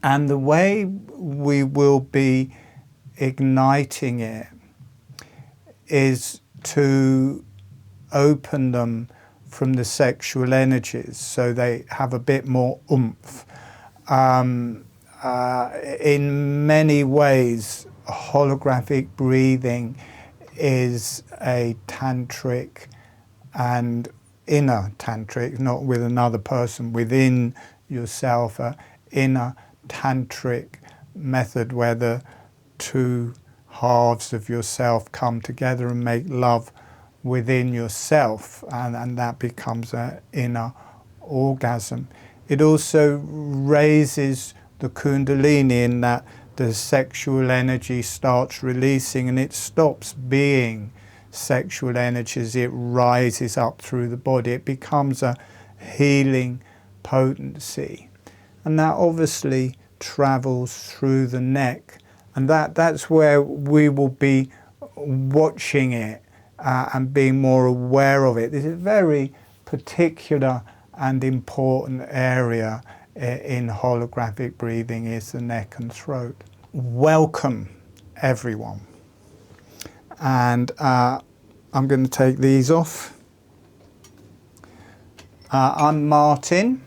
And the way we will be igniting it is to open them from the sexual energies so they have a bit more oomph. In many ways, holographic breathing is a tantric and inner tantric, not with another person, within yourself, an inner tantric method where the two halves of yourself come together and make love within yourself, and that becomes an inner orgasm. It also raises the Kundalini in that the sexual energy starts releasing and it stops being sexual energy as it rises up through the body. It becomes a healing potency. And that obviously travels through the neck. And that's where we will be watching it and being more aware of it. This is a very particular and important area in holographic breathing, is the neck and throat. Welcome, everyone. And I'm going to take these off. I'm Martin.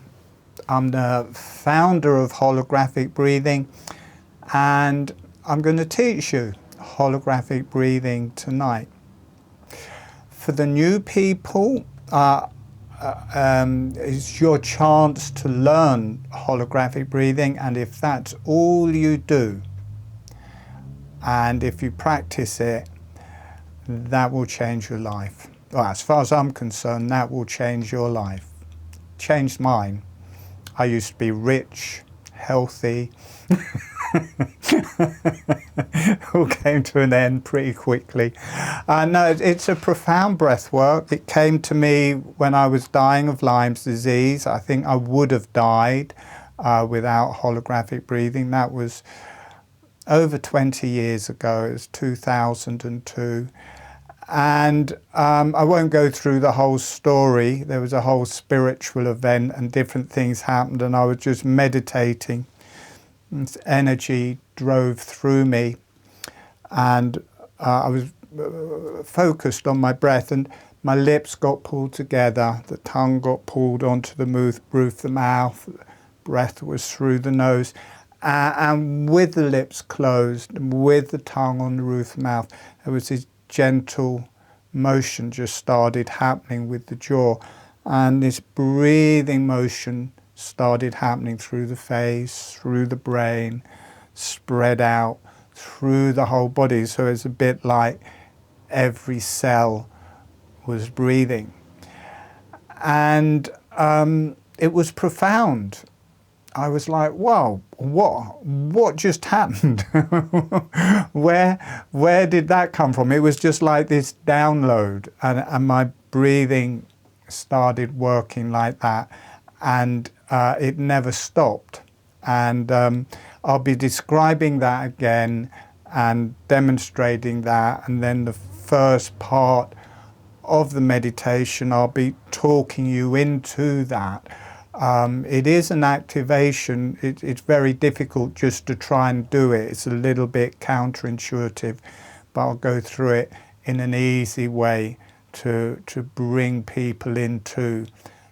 I'm the founder of Holographic Breathing, and I'm going to teach you holographic breathing tonight. For the new people, it's your chance to learn holographic breathing, and if that's all you do, and if you practice it, that will change your life. Well, as far as I'm concerned, that will change your life. Changed mine. I used to be rich, healthy. All came to an end pretty quickly. No, it's a profound breath work. It came to me when I was dying of Lyme's disease. I think I would have died without holographic breathing. That was over 20 years ago. It was 2002. And I won't go through the whole story. There was a whole spiritual event and different things happened, and I was just meditating. This energy drove through me, and I was focused on my breath, and my lips got pulled together, the tongue got pulled onto the roof of the mouth, breath was through the nose, and with the lips closed, and with the tongue on the roof of the mouth, there was this gentle motion just started happening with the jaw, and this breathing motion started happening through the face, through the brain, spread out through the whole body. So it's a bit like every cell was breathing. And it was profound. I was like, wow, what just happened? Where did that come from? It was just like this download, and my breathing started working like that, and it never stopped. And I'll be describing that again and demonstrating that, and then the first part of the meditation I'll be talking you into that. It is an activation. It's very difficult just to try and do it. It's a little bit counterintuitive, but I'll go through it in an easy way to bring people into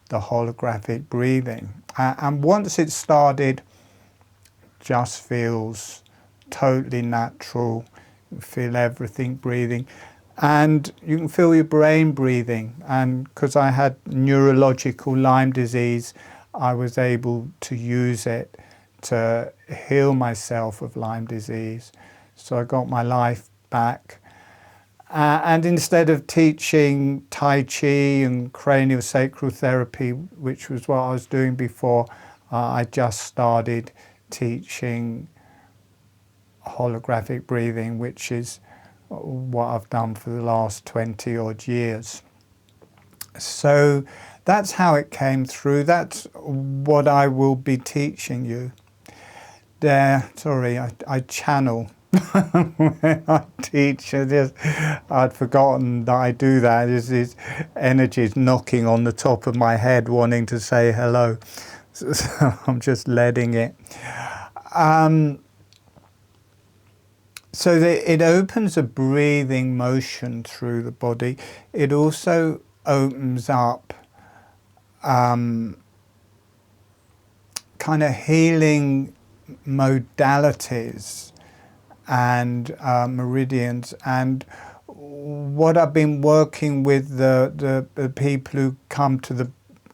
the holographic breathing. And once it started, just feels totally natural. You can feel everything breathing. And you can feel your brain breathing. And because I had neurological Lyme disease, I was able to use it to heal myself of Lyme disease. So I got my life back. And instead of teaching Tai Chi and craniosacral therapy, which was what I was doing before, I just started teaching holographic breathing, which is what I've done for the last 20 odd years. So that's how it came through. That's what I will be teaching you. Sorry, I channel when I teach. I'd forgotten that I do that. There's these energies knocking on the top of my head wanting to say hello. So I'm just letting it. So it opens a breathing motion through the body. It also opens up kind of healing modalities and meridians. And what I've been working with the people who come to the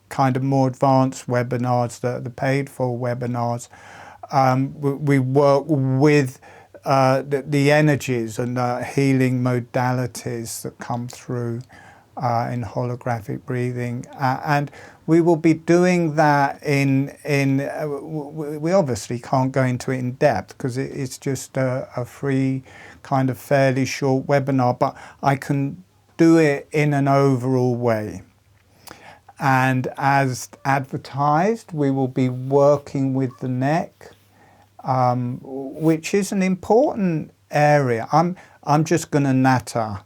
kind of more advanced webinars, the paid for webinars, we work with the energies and the healing modalities that come through in holographic breathing, and we will be doing that we obviously can't go into it in depth because it's just a free kind of fairly short webinar, but I can do it in an overall way. And as advertised, we will be working with the neck, which is an important area. I'm just going to natter.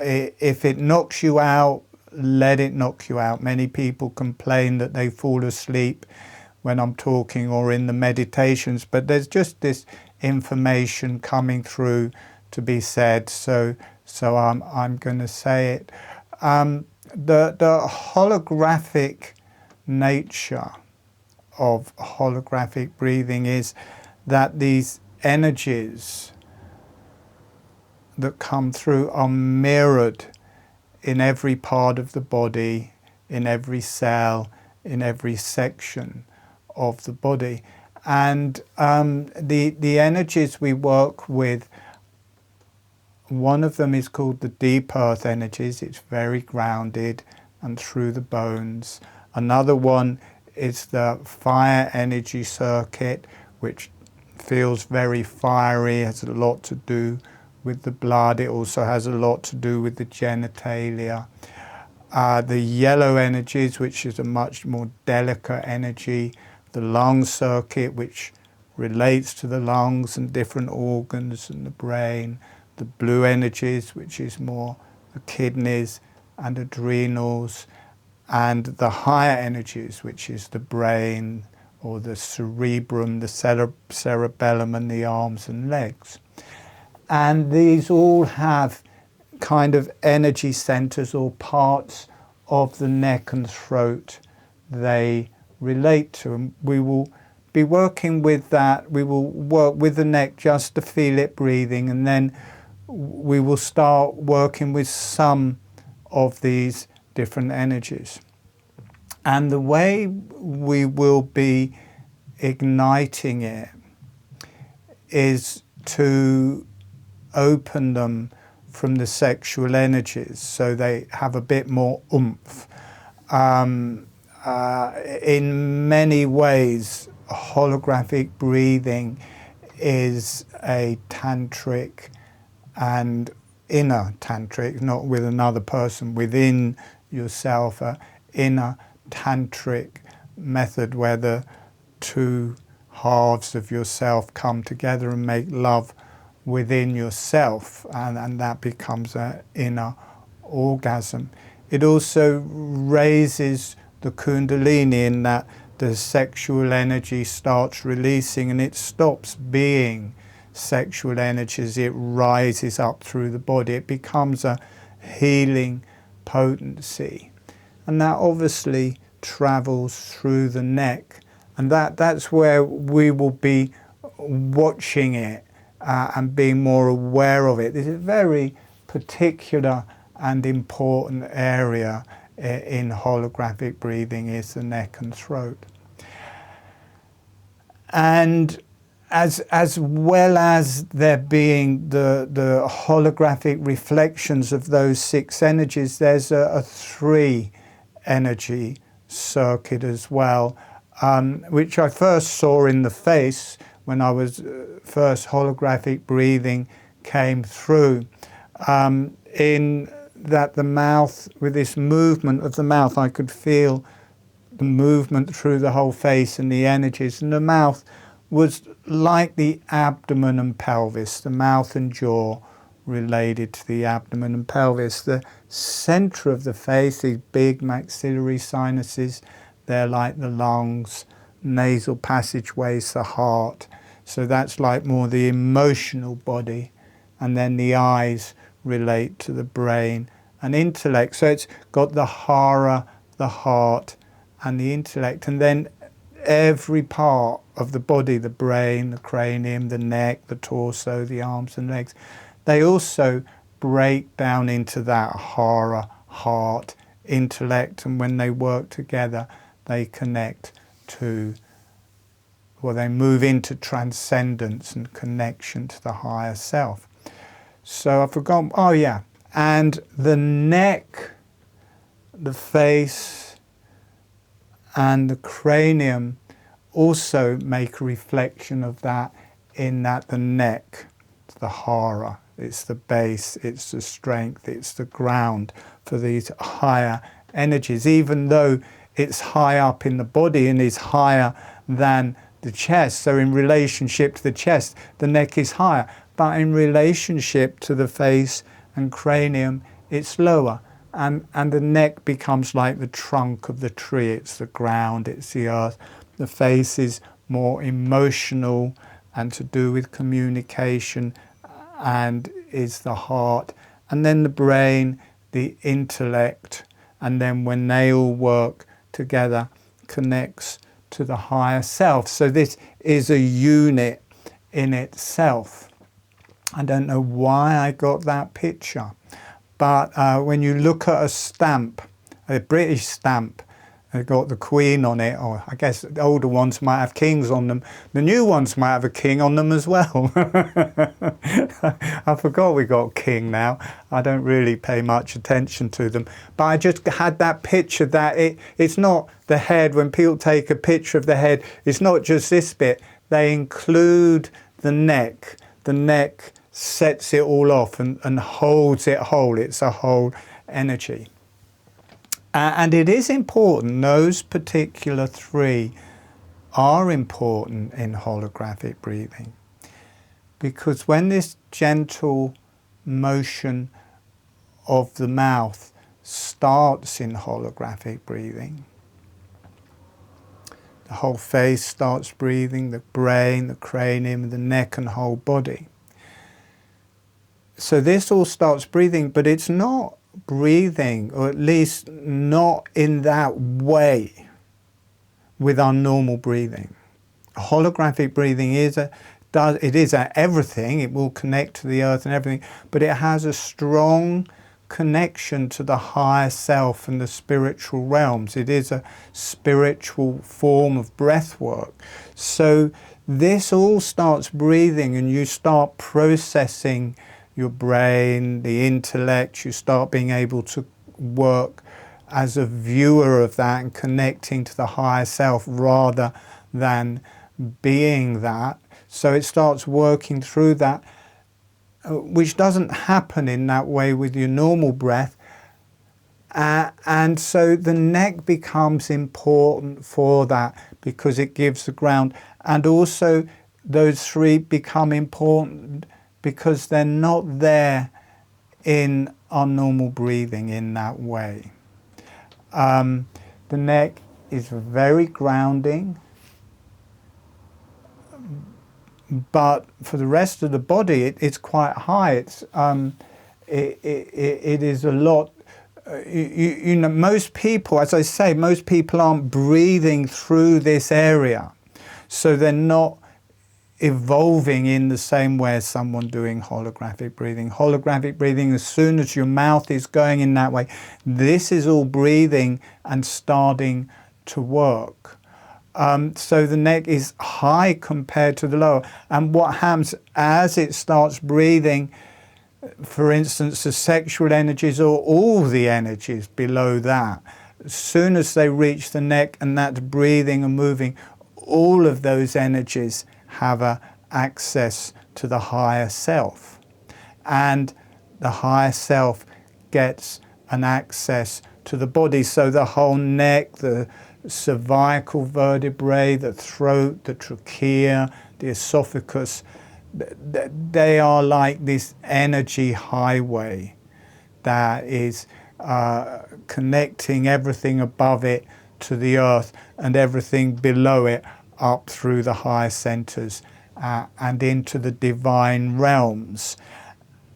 If it knocks you out, let it knock you out. Many people complain that they fall asleep when I'm talking or in the meditations, but there's just this information coming through to be said, so I'm going to say it. The holographic nature of holographic breathing is that these energies that come through are mirrored in every part of the body, in every cell, in every section of the body. And the energies we work with, one of them is called the deep earth energies. It's very grounded and through the bones. Another one is the fire energy circuit, which feels very fiery, has a lot to do with the blood. It also has a lot to do with the genitalia. The yellow energies, which is a much more delicate energy. The lung circuit, which relates to the lungs and different organs and the brain. The blue energies, which is more the kidneys and adrenals. And the higher energies, which is the brain or the cerebrum, the cerebellum and the arms and legs. And these all have kind of energy centers or parts of the neck and throat they relate to. And we will be working with that. We will work with the neck just to feel it breathing, and then we will start working with some of these different energies. And the way we will be igniting it is to open them from the sexual energies so they have a bit more oomph. In many ways, holographic breathing is a tantric and inner tantric, not with another person, within yourself, an inner tantric method where the two halves of yourself come together and make love within yourself, and that becomes an inner orgasm. It also raises the Kundalini in that the sexual energy starts releasing and it stops being sexual energies. It rises up through the body. It becomes a healing potency. And that obviously travels through the neck. And that's where we will be watching it and being more aware of it. This is a very particular and important area in holographic breathing, is the neck and throat. And as well as there being the holographic reflections of those 6 energies, there's a 3 energy circuit as well, which I first saw in the face when I was first holographic breathing came through. In that the mouth, with this movement of the mouth, I could feel the movement through the whole face and the energies. And the mouth was like the abdomen and pelvis, the mouth and jaw related to the abdomen and pelvis. The center of the face, these big maxillary sinuses, they're like the lungs. nasal passageways, the heart. So that's like more the emotional body. And then the eyes relate to the brain and intellect. So it's got the hara, the heart, and the intellect. And then every part of the body, the brain, the cranium, the neck, the torso, the arms and legs, they also break down into that hara, heart, intellect, and when they work together, they connect to, well, they move into transcendence and connection to the higher self. So I've forgotten, oh yeah, and the neck, the face, and the cranium also make a reflection of that, in that the neck, the hara, it's the base, it's the strength, it's the ground for these higher energies, even though it's high up in the body and is higher than the chest. So in relationship to the chest, the neck is higher, but in relationship to the face and cranium, it's lower. And the neck becomes like the trunk of the tree. It's the ground, it's the earth. The face is more emotional and to do with communication, and is the heart. And then the brain, the intellect, and then when they all work together, connects to the higher self. So this is a unit in itself. I don't know why I got that picture, but when you look at a stamp, a British stamp, they've got the Queen on it, or I guess the older ones might have kings on them. The new ones might have a king on them as well. I forgot we got king now. I don't really pay much attention to them. But I just had that picture that it's not the head. When people take a picture of the head, it's not just this bit. They include the neck. The neck sets it all off and holds it whole. It's a whole energy. And it is important, those particular three are important in holographic breathing, because when this gentle motion of the mouth starts in holographic breathing, the whole face starts breathing, the brain, the cranium, the neck and whole body. So this all starts breathing, but it's not breathing, or at least not in that way with our normal breathing. Holographic breathing is everything. It will connect to the earth and everything, but it has a strong connection to the higher self and the spiritual realms. It is a spiritual form of breath work. So this all starts breathing, and you start processing your brain, the intellect. You start being able to work as a viewer of that and connecting to the higher self rather than being that. So it starts working through that, which doesn't happen in that way with your normal breath. And so the neck becomes important for that, because it gives the ground. And also those three become important because they're not there in our normal breathing in that way. The neck is very grounding, but for the rest of the body, it's quite high. It is a lot. You know, most people, as I say, most people aren't breathing through this area, so they're not evolving in the same way as someone doing holographic breathing. Holographic breathing, as soon as your mouth is going in that way, this is all breathing and starting to work. So the neck is high compared to the lower. And what happens as it starts breathing, for instance, the sexual energies or all the energies below that, as soon as they reach the neck and that's breathing and moving, all of those energies have access to the higher self. And the higher self gets an access to the body. So the whole neck, the cervical vertebrae, the throat, the trachea, the esophagus, they are like this energy highway that is connecting everything above it to the earth, and everything below it up through the higher centers and into the divine realms.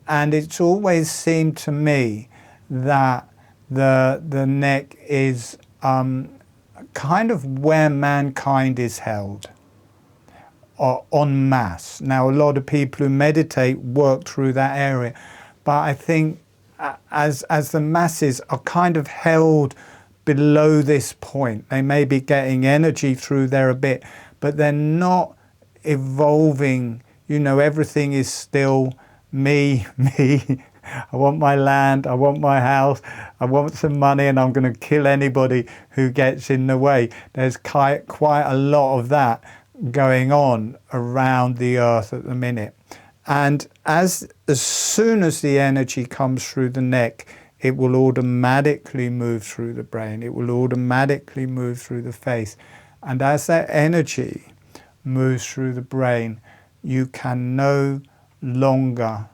And it's always seemed to me that the neck is kind of where mankind is held en masse. Now, a lot of people who meditate work through that area, but I think as the masses are kind of held below this point, they may be getting energy through there a bit, but they're not evolving. You know, everything is still me, me. I want my land, I want my house, I want some money, and I'm going to kill anybody who gets in the way. There's quite a lot of that going on around the earth at the minute. And as soon as the energy comes through the neck, it will automatically move through the brain. It will automatically move through the face. And as that energy moves through the brain, you can no longer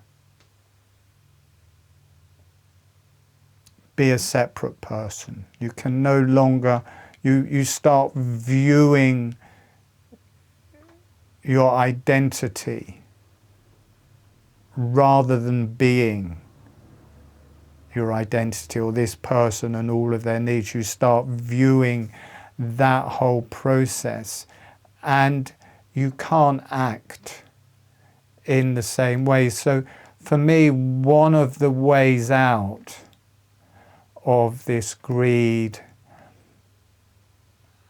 be a separate person. You can no longer, you start viewing your identity rather than being your identity or this person and all of their needs. You start viewing that whole process, and you can't act in the same way. So for me, one of the ways out of this greed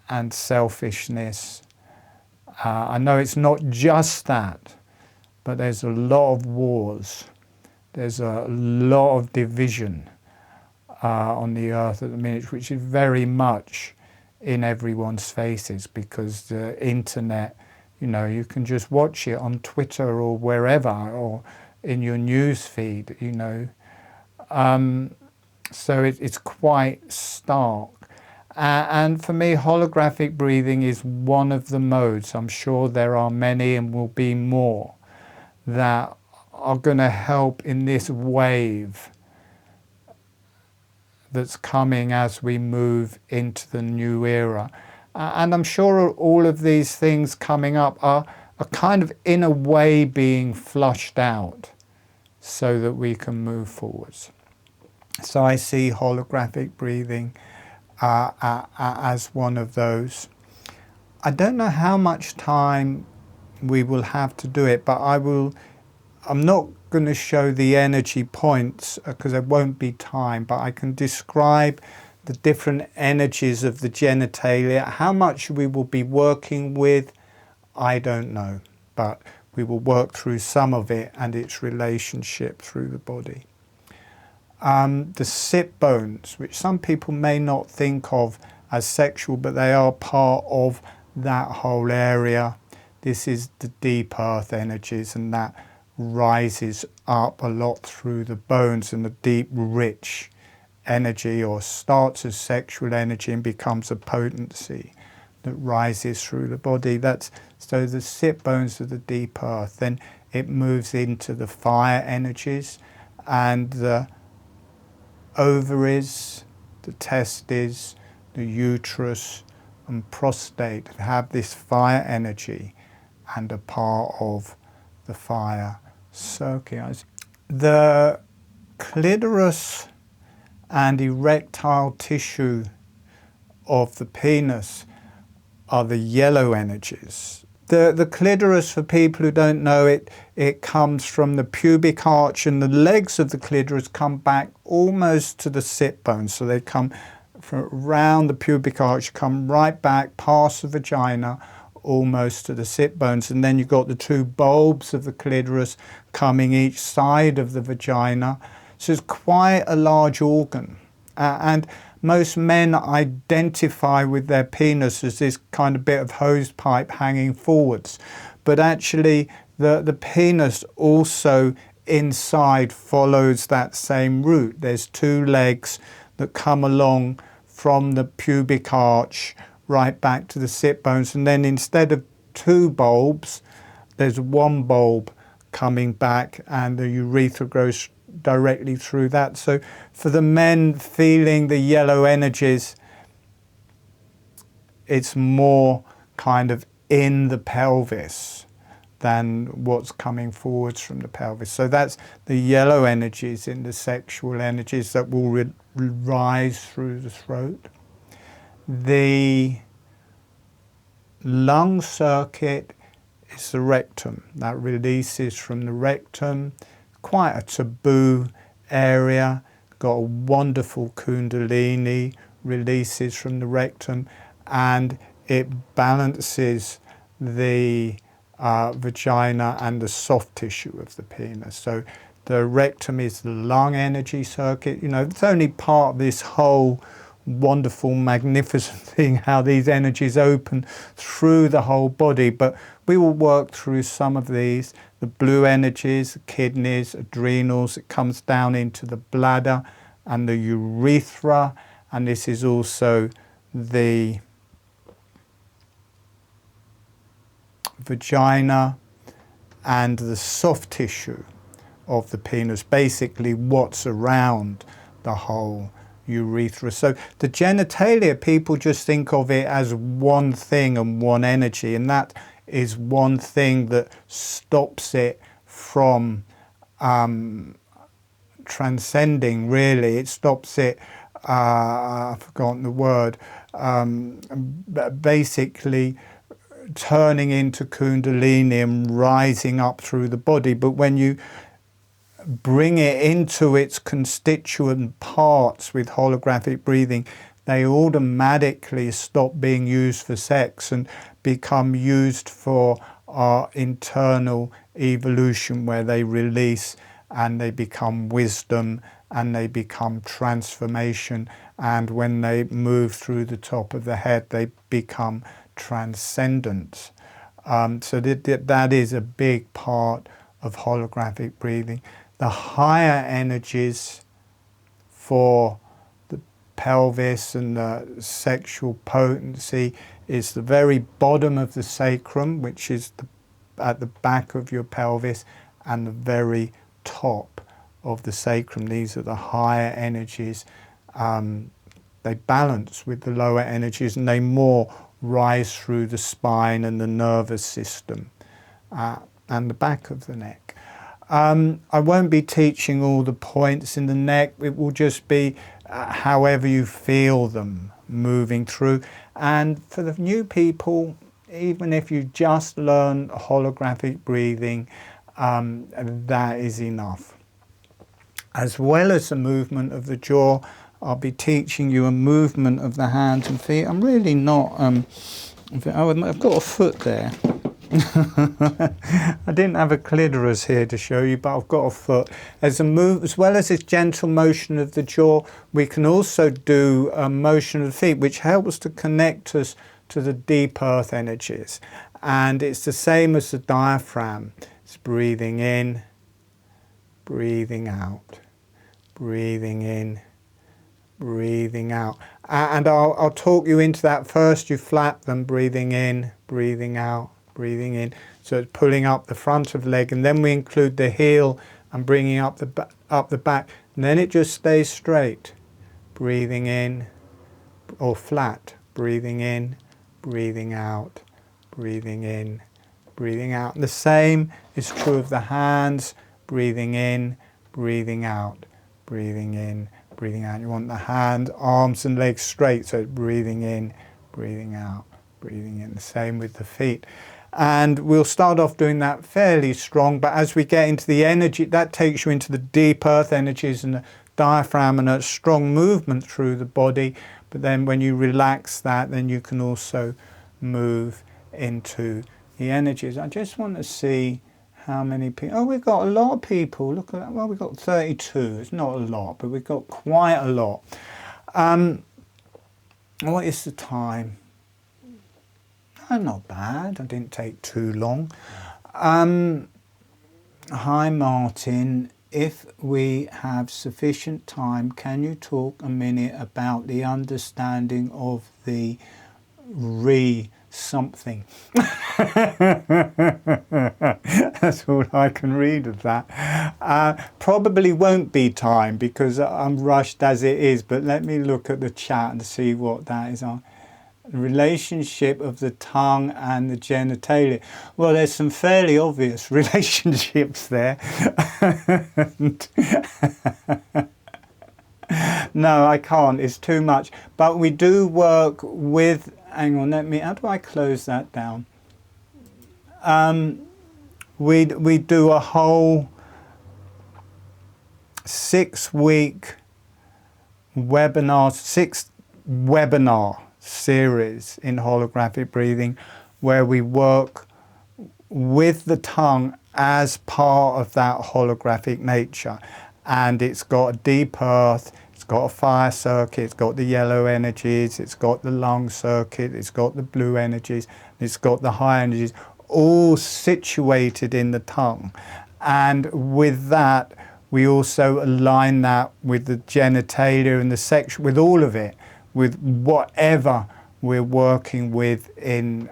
and selfishness, I know it's not just that, but there's a lot of wars, there's a lot of division on the earth at the minute, which is very much in everyone's faces, because the internet, you know, you can just watch it on Twitter or wherever, or in your news feed, you know. So it's quite stark. And for me, holographic breathing is one of the modes. I'm sure there are many and will be more that are going to help in this wave that's coming as we move into the new era. And I'm sure all of these things coming up are kind of in a way being flushed out so that we can move forwards. So I see holographic breathing as one of those. I don't know how much time we will have to do it, but I'm not going to show the energy points because there won't be time, but I can describe the different energies of the genitalia. How much we will be working with, I don't know, but we will work through some of it and its relationship through the body. The sit bones, which some people may not think of as sexual, but they are part of that whole area. This is the deep earth energies, and that rises up a lot through the bones, and the deep, rich energy, or starts as sexual energy and becomes a potency that rises through the body. So the sit bones of the deep earth. Then it moves into the fire energies, and the ovaries, the testes, the uterus and prostate have this fire energy and are part of the fire circuit. The clitoris and erectile tissue of the penis are the yellow energies. The clitoris, for people who don't know it, it comes from the pubic arch, and the legs of the clitoris come back almost to the sit bones. So they come from around the pubic arch, come right back past the vagina, almost to the sit bones. And then you've got the two bulbs of the clitoris coming each side of the vagina. So it's quite a large organ. And most men identify with their penis as this kind of bit of hose pipe hanging forwards. But actually the penis also inside follows that same route. There's two legs that come along from the pubic arch right back to the sit bones. And then instead of two bulbs, there's one bulb coming back, and the urethra goes directly through that. So for the men feeling the yellow energies, it's more kind of in the pelvis than what's coming forwards from the pelvis. So that's the yellow energies in the sexual energies that will rise through the throat. The lung circuit is the rectum. That releases from the rectum. Quite a taboo area. Got a wonderful Kundalini, releases from the rectum, and it balances the vagina and the soft tissue of the penis. So the rectum is the lung energy circuit. You know, it's only part of this whole wonderful, magnificent thing, how these energies open through the whole body. But we will work through some of these. The blue energies, the kidneys, adrenals, it comes down into the bladder and the urethra. And this is also the vagina and the soft tissue of the penis, basically what's around the whole urethra. So the genitalia, people just think of it as one thing and one energy, and that is one thing that stops it from transcending, really. It stops it, I've forgotten the word, basically turning into Kundalini and rising up through the body. But when you bring it into its constituent parts with holographic breathing, they automatically stop being used for sex and become used for our internal evolution, where they release and they become wisdom and they become transformation. And when they move through the top of the head, they become transcendence. So that is a big part of holographic breathing. The higher energies for the pelvis and the sexual potency is the very bottom of the sacrum, which is at the back of your pelvis, and the very top of the sacrum. These are the higher energies. They balance with the lower energies, and they more rise through the spine and the nervous system and the back of the neck. I won't be teaching all the points in the neck. It will just be however you feel them moving through. And for the new people, even if you just learn holographic breathing, that is enough. As well as the movement of the jaw, I'll be teaching you a movement of the hands and feet. I'm really not, I've got a foot there. I didn't have a clitoris here to show you, but I've got a foot. As well as this gentle motion of the jaw, we can also do a motion of the feet, which helps to connect us to the deep earth energies. And it's the same as the diaphragm. It's breathing in, breathing out, breathing in, breathing out. And I'll talk you into that. First you flap them, breathing in, breathing out, breathing in. So it's pulling up the front of the leg, and then we include the heel and bringing up the back, and then it just stays straight. Breathing in, or flat, breathing in, breathing out, breathing in, breathing out. And the same is true of the hands, breathing in, breathing out, breathing in, breathing out. You want the hand, arms and legs straight, so it's breathing in, breathing out, breathing in. The same with the feet. And we'll start off doing that fairly strong, but as we get into the energy, that takes you into the deep earth energies and the diaphragm and a strong movement through the body. But then when you relax that, then you can also move into the energies. I just want to see how many people. Oh, we've got a lot of people. Look at that. Well, we've got 32. It's not a lot, but we've got quite a lot. What is the time? Oh, not bad. I didn't take too long. Hi, Martin. If we have sufficient time, can you talk a minute about the understanding of the something? That's all I can read of that. Probably won't be time because I'm rushed as it is, but let me look at the chat and see what that is on. The relationship of the tongue and the genitalia. Well, there's some fairly obvious relationships there. No, I can't. It's too much. But we do work with... Hang on, how do I close that down? We do a whole 6-week webinar, 6-webinar series in holographic breathing, where we work with the tongue as part of that holographic nature. And it's got a deep earth, it's got a fire circuit, it's got the yellow energies, it's got the lung circuit, it's got the blue energies, it's got the high energies, all situated in the tongue. And with that, we also align that with the genitalia and the sexual, with all of it, with whatever we're working with in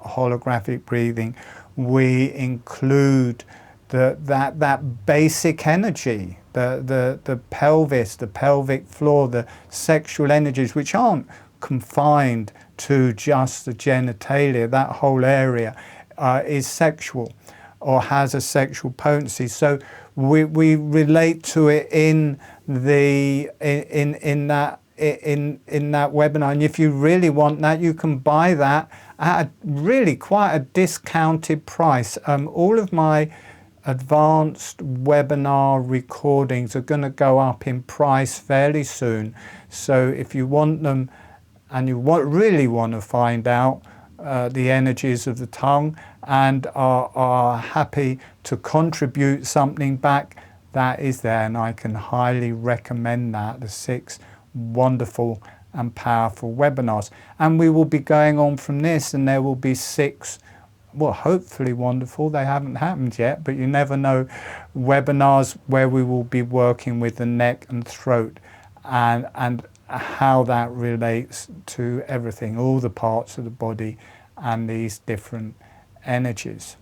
holographic breathing. We include that basic energy, the pelvis, the pelvic floor, the sexual energies, which aren't confined to just the genitalia. That whole area is sexual or has a sexual potency. So we relate to it in that webinar. And if you really want that, you can buy that at really quite a discounted price. All of my advanced webinar recordings are going to go up in price fairly soon. So if you want them and you really want to find out the energies of the tongue and are happy to contribute something back, that is there, and I can highly recommend that, the 6 wonderful and powerful webinars. And we will be going on from this, and there will be 6, well, hopefully wonderful, they haven't happened yet, but you never know, webinars where we will be working with the neck and throat and how that relates to everything, all the parts of the body and these different energies.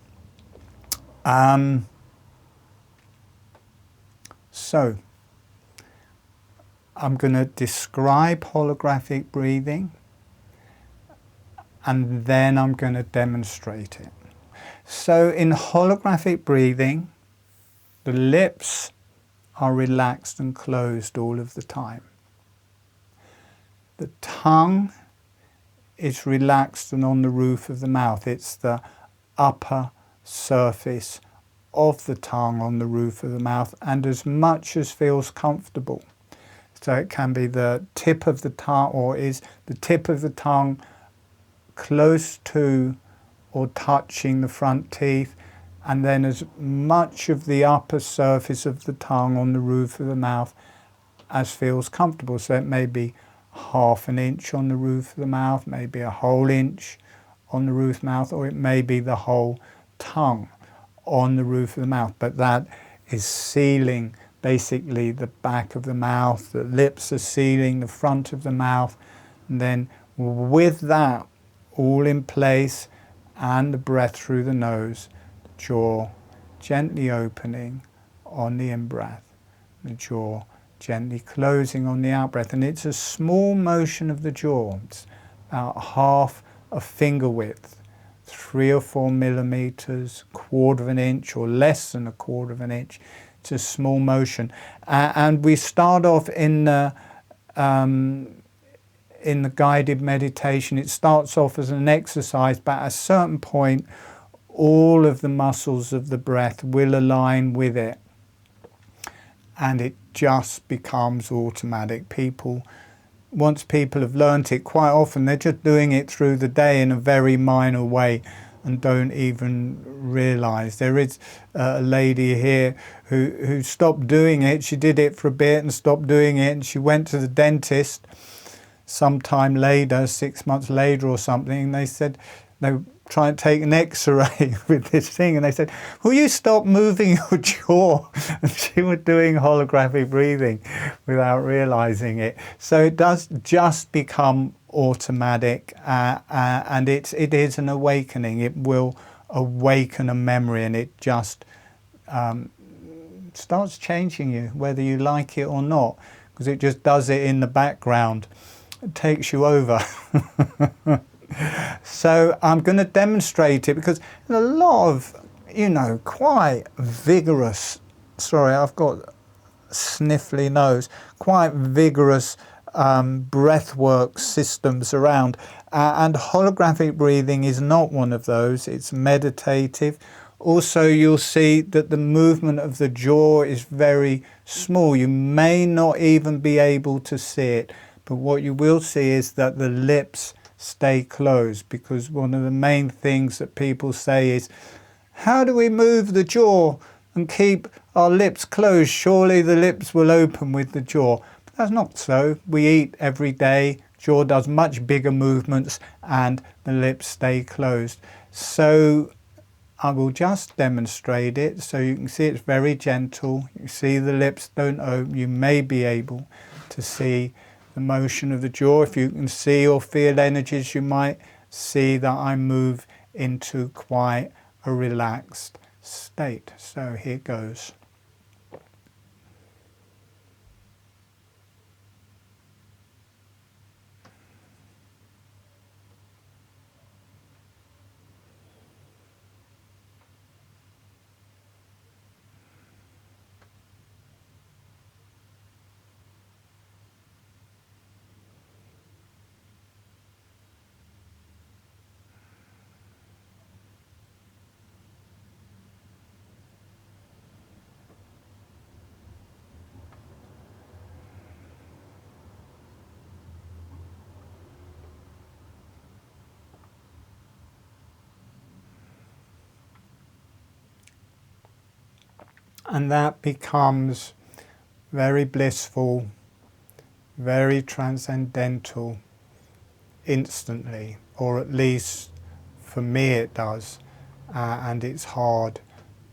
So I'm going to describe holographic breathing, and then I'm going to demonstrate it. So in holographic breathing, the lips are relaxed and closed all of the time. The tongue is relaxed and on the roof of the mouth. It's the upper surface of the tongue on the roof of the mouth, and as much as feels comfortable. So it can be the tip of the tongue, or is the tip of the tongue close to or touching the front teeth, and then as much of the upper surface of the tongue on the roof of the mouth as feels comfortable. So it may be 1/2 inch on the roof of the mouth, maybe a whole inch on the roof of the mouth, or it may be the whole tongue on the roof of the mouth. But that is sealing basically the back of the mouth, the lips are sealing the front of the mouth, and then with that all in place and the breath through the nose, the jaw gently opening on the in-breath, the jaw gently closing on the out-breath. And it's a small motion of the jaw. It's about 1/2 a finger width, 3 or 4 millimeters, 1/4 inch or less than 1/4 inch. It's a small motion. And we start off in the guided meditation. It starts off as an exercise, but at a certain point, all of the muscles of the breath will align with it. And it just becomes automatic. Once people have learnt it, quite often they're just doing it through the day in a very minor way and don't even realise. There is a lady here who stopped doing it. She did it for a bit and stopped doing it, and she went to the dentist sometime later, 6 months later or something, and they said, they were trying to take an x-ray with this thing, and they said, will you stop moving your jaw? And she was doing holographic breathing without realising it. So it does just become automatic, and it is an awakening. It will awaken a memory, and it just starts changing you, whether you like it or not, because it just does it in the background. takes you over. So I'm going to demonstrate it because a lot of, quite vigorous, sorry, I've got a sniffly nose, quite vigorous breathwork systems around. And holographic breathing is not one of those. It's meditative. Also, you'll see that the movement of the jaw is very small. You may not even be able to see it, but what you will see is that the lips stay closed, because one of the main things that people say is, how do we move the jaw and keep our lips closed? Surely the lips will open with the jaw. But that's not so. We eat every day. Jaw does much bigger movements and the lips stay closed. So I will just demonstrate it so you can see it's very gentle. You see the lips don't open. You may be able to see the motion of the jaw. If you can see or feel energies, you might see that I move into quite a relaxed state. So here goes. And that becomes very blissful, very transcendental instantly, or at least for me it does, and it's hard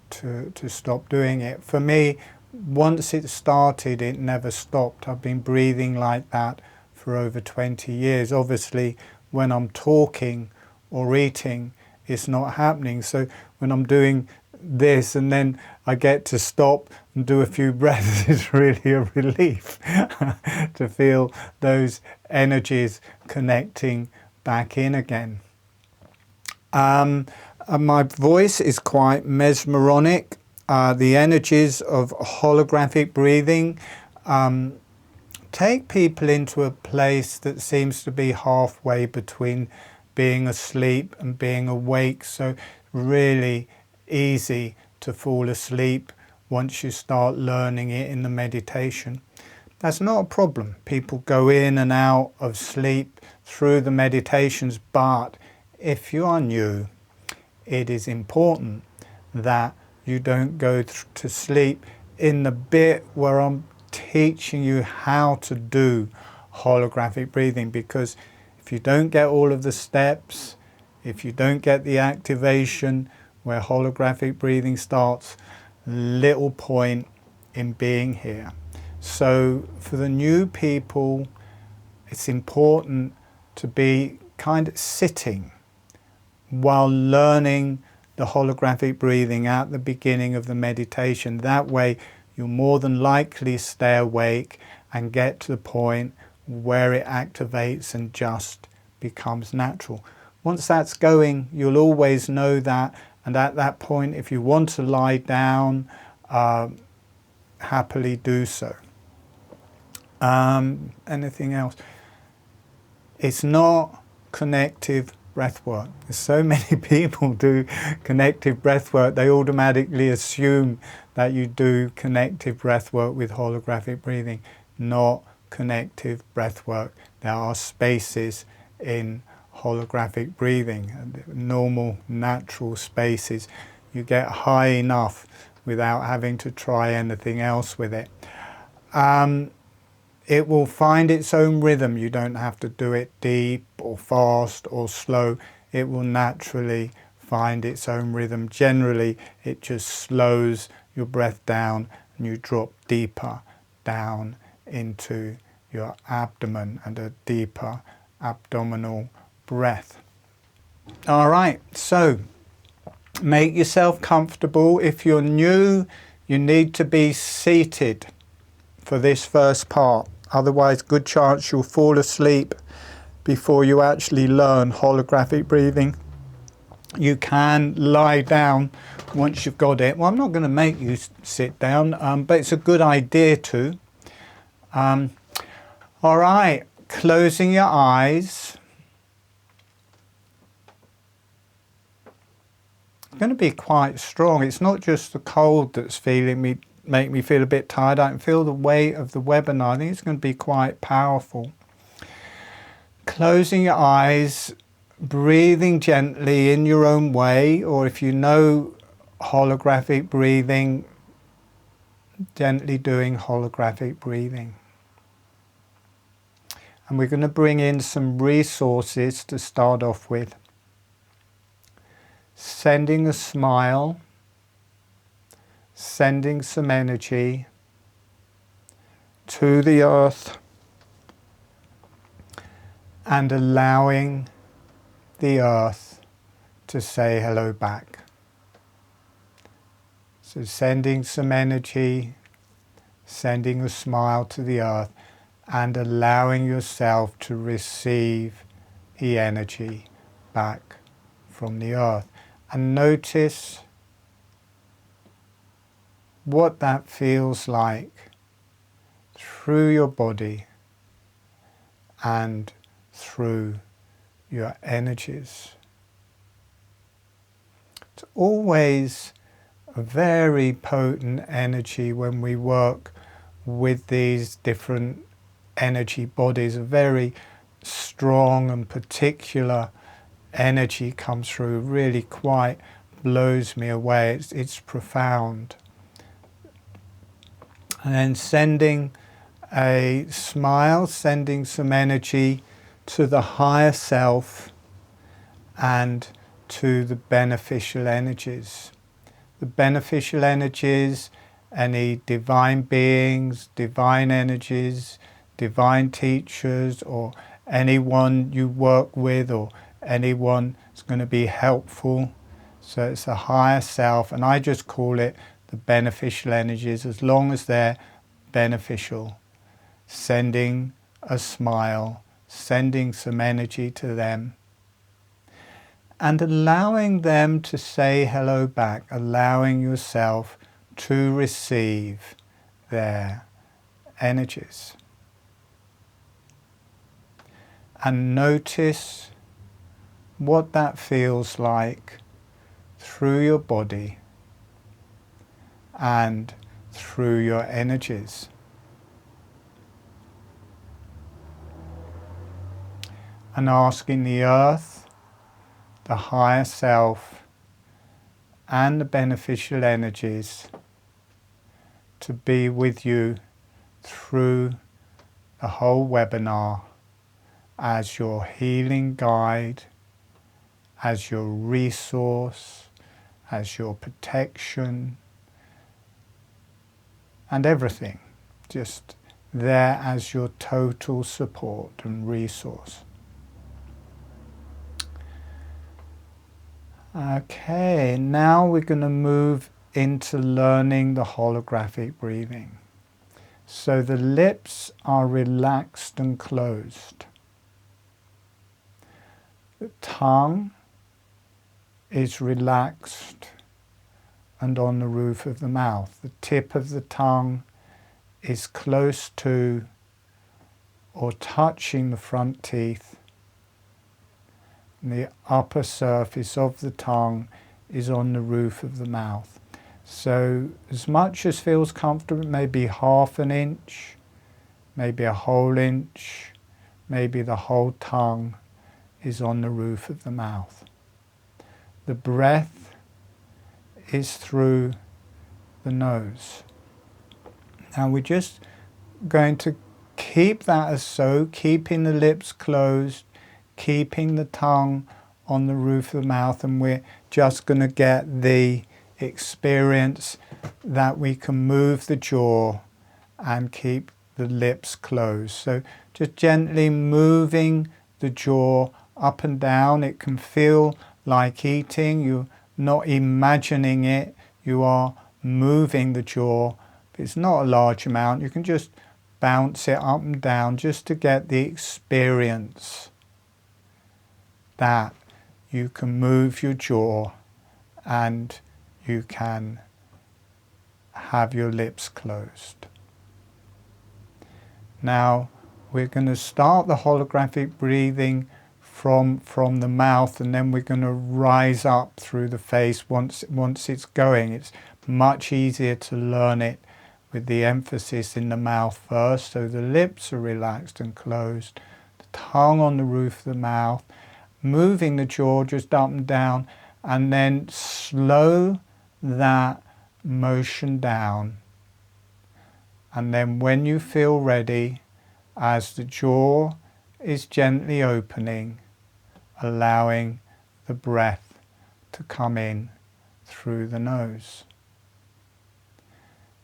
to stop doing it. For me, once it started, it never stopped. I've been breathing like that for over 20 years. Obviously, when I'm talking or eating, it's not happening. So when I'm doing this and then I get to stop and do a few breaths, it's really a relief to feel those energies connecting back in again. My voice is quite mesmeric. The energies of holographic breathing take people into a place that seems to be halfway between being asleep and being awake. So really easy to fall asleep once you start learning it in the meditation. That's not a problem. People go in and out of sleep through the meditations, but if you are new, it is important that you don't go to sleep in the bit where I'm teaching you how to do holographic breathing, because if you don't get all of the steps, if you don't get the activation where holographic breathing starts, little point in being here. So for the new people, it's important to be kind of sitting while learning the holographic breathing at the beginning of the meditation. That way you'll more than likely stay awake and get to the point where it activates and just becomes natural. Once that's going, you'll always know that, and at that point, if you want to lie down, happily do so. Anything else? It's not connective breathwork. So many people do connective breathwork, they automatically assume that you do connective breathwork with holographic breathing. Not connective breathwork. There are spaces in holographic breathing, normal, natural spaces. You get high enough without having to try anything else with it. It will find its own rhythm. You don't have to do it deep or fast or slow. It will naturally find its own rhythm. Generally, it just slows your breath down and you drop deeper down into your abdomen and a deeper abdominal breath. All right, so make yourself comfortable. If you're new, you need to be seated for this first part. Otherwise, good chance you'll fall asleep before you actually learn holographic breathing. You can lie down once you've got it. Well, I'm not going to make you sit down, but it's a good idea to. All right, closing your eyes. It's going to be quite strong. It's not just the cold that's make me feel a bit tired. I can feel the weight of the webinar. I think it's going to be quite powerful. Closing your eyes, breathing gently in your own way, or if you know holographic breathing, gently doing holographic breathing. And we're going to bring in some resources to start off with. Sending a smile, sending some energy to the earth, and allowing the earth to say hello back. So sending some energy, sending a smile to the earth, and allowing yourself to receive the energy back from the earth. And notice what that feels like through your body and through your energies. It's always a very potent energy when we work with these different energy bodies. A very strong and particular energy comes through, really quite blows me away. It's profound. And then sending a smile, sending some energy to the higher self and to the beneficial energies. The beneficial energies, any divine beings, divine energies, divine teachers, or anyone you work with, or anyone that's going to be helpful. So it's the higher self, and I just call it the beneficial energies, as long as they're beneficial. Sending a smile, sending some energy to them, and allowing them to say hello back, allowing yourself to receive their energies. And notice what that feels like through your body and through your energies. And asking the earth, the higher self, and the beneficial energies to be with you through the whole webinar as your healing guide, as your resource, as your protection, and everything. Just there as your total support and resource. Okay, now we're going to move into learning the holographic breathing. So the lips are relaxed and closed. The tongue is relaxed and on the roof of the mouth. The tip of the tongue is close to or touching the front teeth. And the upper surface of the tongue is on the roof of the mouth. So as much as feels comfortable, maybe half an inch, maybe a whole inch, maybe the whole tongue is on the roof of the mouth. The breath is through the nose. Now we're just going to keep that as so, keeping the lips closed, keeping the tongue on the roof of the mouth, and we're just going to get the experience that we can move the jaw and keep the lips closed. So just gently moving the jaw up and down. It can feel like eating. You're not imagining it. You are moving the jaw. If it's not a large amount, you can just bounce it up and down just to get the experience that you can move your jaw and you can have your lips closed. Now we're going to start the holographic breathing from the mouth, and then we're going to rise up through the face once it's going. It's much easier to learn it with the emphasis in the mouth first, so the lips are relaxed and closed, the tongue on the roof of the mouth, moving the jaw just up and down, and then slow that motion down. And then when you feel ready, as the jaw is gently opening, allowing the breath to come in through the nose.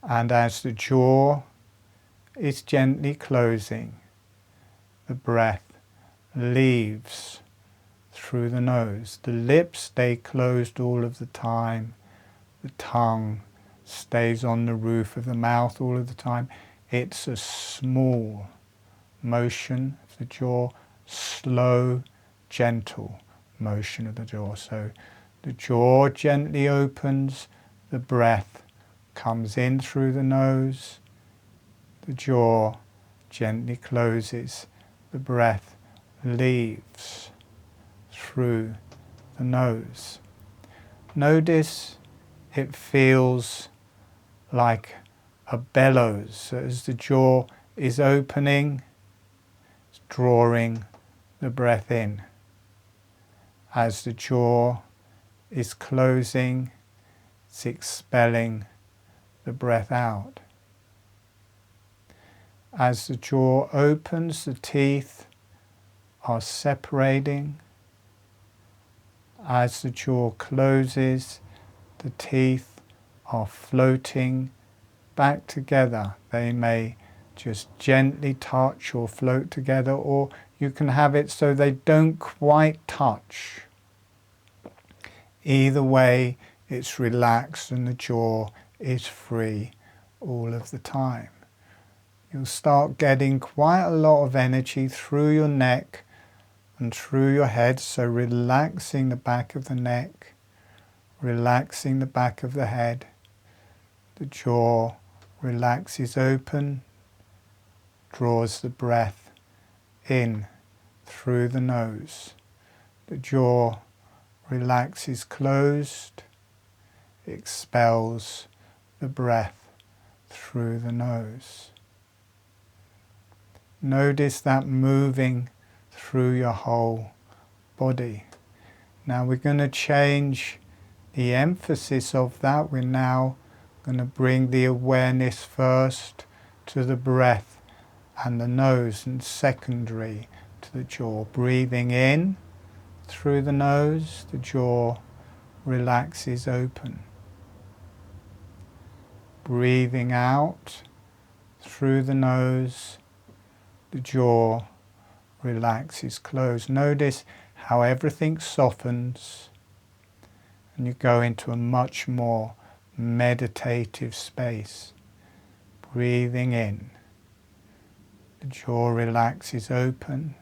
And as the jaw is gently closing, the breath leaves through the nose. The lips stay closed all of the time. The tongue stays on the roof of the mouth all of the time. It's a small motion of the jaw, slow, gentle motion of the jaw. So the jaw gently opens, the breath comes in through the nose, the jaw gently closes, the breath leaves through the nose. Notice it feels like a bellows as the jaw is opening, it's drawing the breath in. As the jaw is closing, it's expelling the breath out. As the jaw opens, the teeth are separating. As the jaw closes, the teeth are floating back together. They may just gently touch or float together, or you can have it so they don't quite touch. Either way, it's relaxed and the jaw is free all of the time. You'll start getting quite a lot of energy through your neck and through your head, so relaxing the back of the neck, relaxing the back of the head. The jaw relaxes open, draws the breath in through the nose. The jaw relaxes closed, expels the breath through the nose. Notice that moving through your whole body. Now we're going to change the emphasis of that. We're now going to bring the awareness first to the breath and the nose, and secondary to the jaw. Breathing in through the nose, the jaw relaxes open. Breathing out through the nose, the jaw relaxes closed. Notice how everything softens and you go into a much more meditative space. Breathing in, the jaw relaxes open.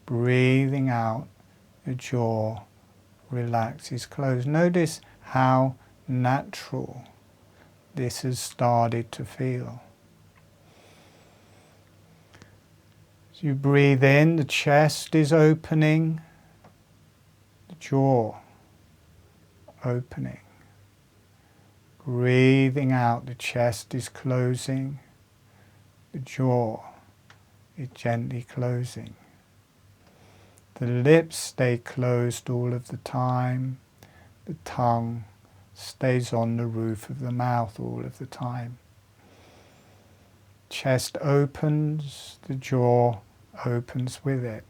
Breathing out, the jaw relaxes closed. Notice how natural this has started to feel. As you breathe in, the chest is opening, the jaw opening. Breathing out, the chest is closing, the jaw is gently closing. The lips stay closed all of the time, the tongue stays on the roof of the mouth all of the time. Chest opens, the jaw opens with it.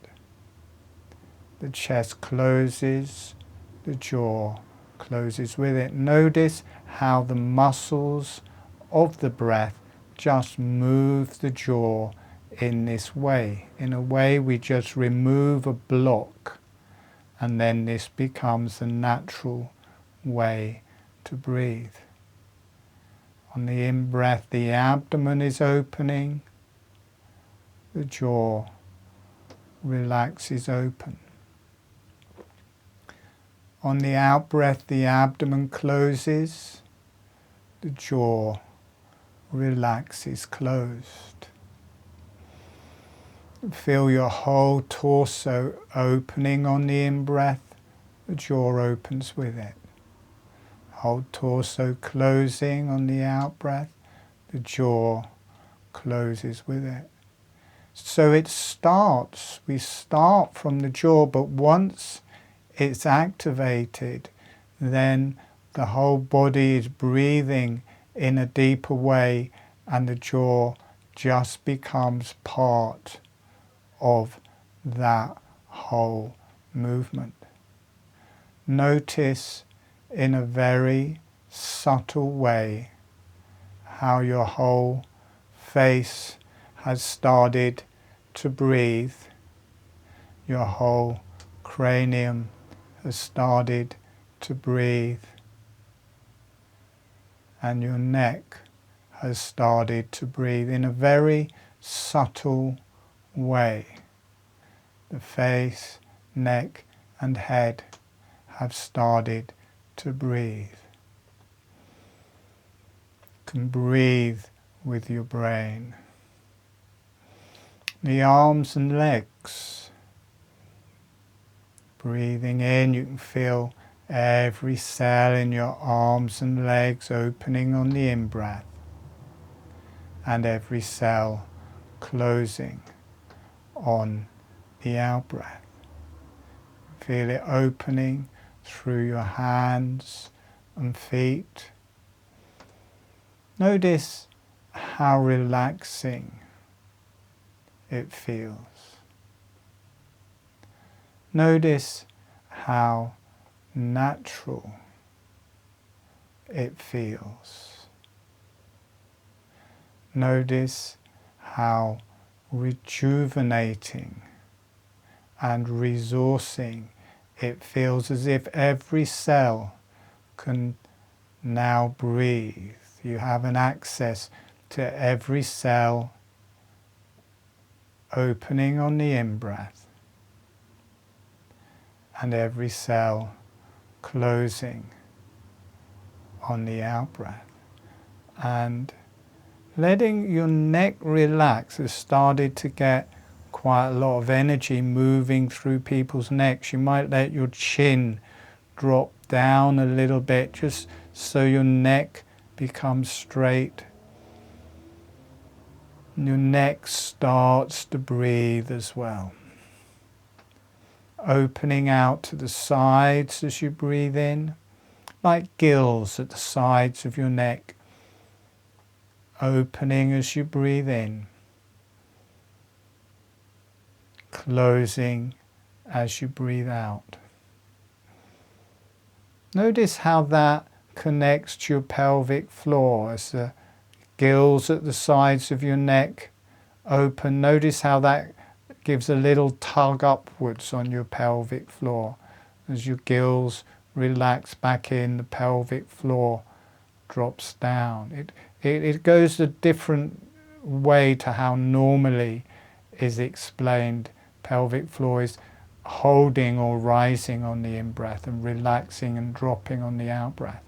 The chest closes, the jaw closes with it. Notice how the muscles of the breath just move the jaw in this way. In a way, we just remove a block, and then this becomes a natural way to breathe. On the in-breath, the abdomen is opening, the jaw relaxes open. On the out-breath, the abdomen closes, the jaw relaxes closed. Feel your whole torso opening on the in-breath, the jaw opens with it. Whole torso closing on the out-breath, the jaw closes with it. So it starts, we start from the jaw, but once it's activated, then the whole body is breathing in a deeper way, and the jaw just becomes part of that whole movement. Notice in a very subtle way how your whole face has started to breathe. Your whole cranium has started to breathe. And your neck has started to breathe in a very subtle way. The face, neck, and head have started to breathe. You can breathe with your brain. The arms and legs. Breathing in, you can feel every cell in your arms and legs opening on the in-breath, and every cell closing on the out-breath. Feel it opening through your hands and feet. Notice how relaxing it feels. Notice how natural it feels. Notice how rejuvenating and resourcing it feels, as if every cell can now breathe. You have an access to every cell opening on the in-breath and every cell closing on the out-breath. And letting your neck relax has started to get quite a lot of energy moving through people's necks. You might let your chin drop down a little bit just so your neck becomes straight. Your neck starts to breathe as well. Opening out to the sides as you breathe in, like gills at the sides of your neck. Opening as you breathe in. Closing as you breathe out. Notice how that connects to your pelvic floor as the gills at the sides of your neck open. Notice how that gives a little tug upwards on your pelvic floor. As your gills relax back in, the pelvic floor drops down. It goes a different way to how normally is explained. Pelvic floor is holding or rising on the in-breath and relaxing and dropping on the out-breath.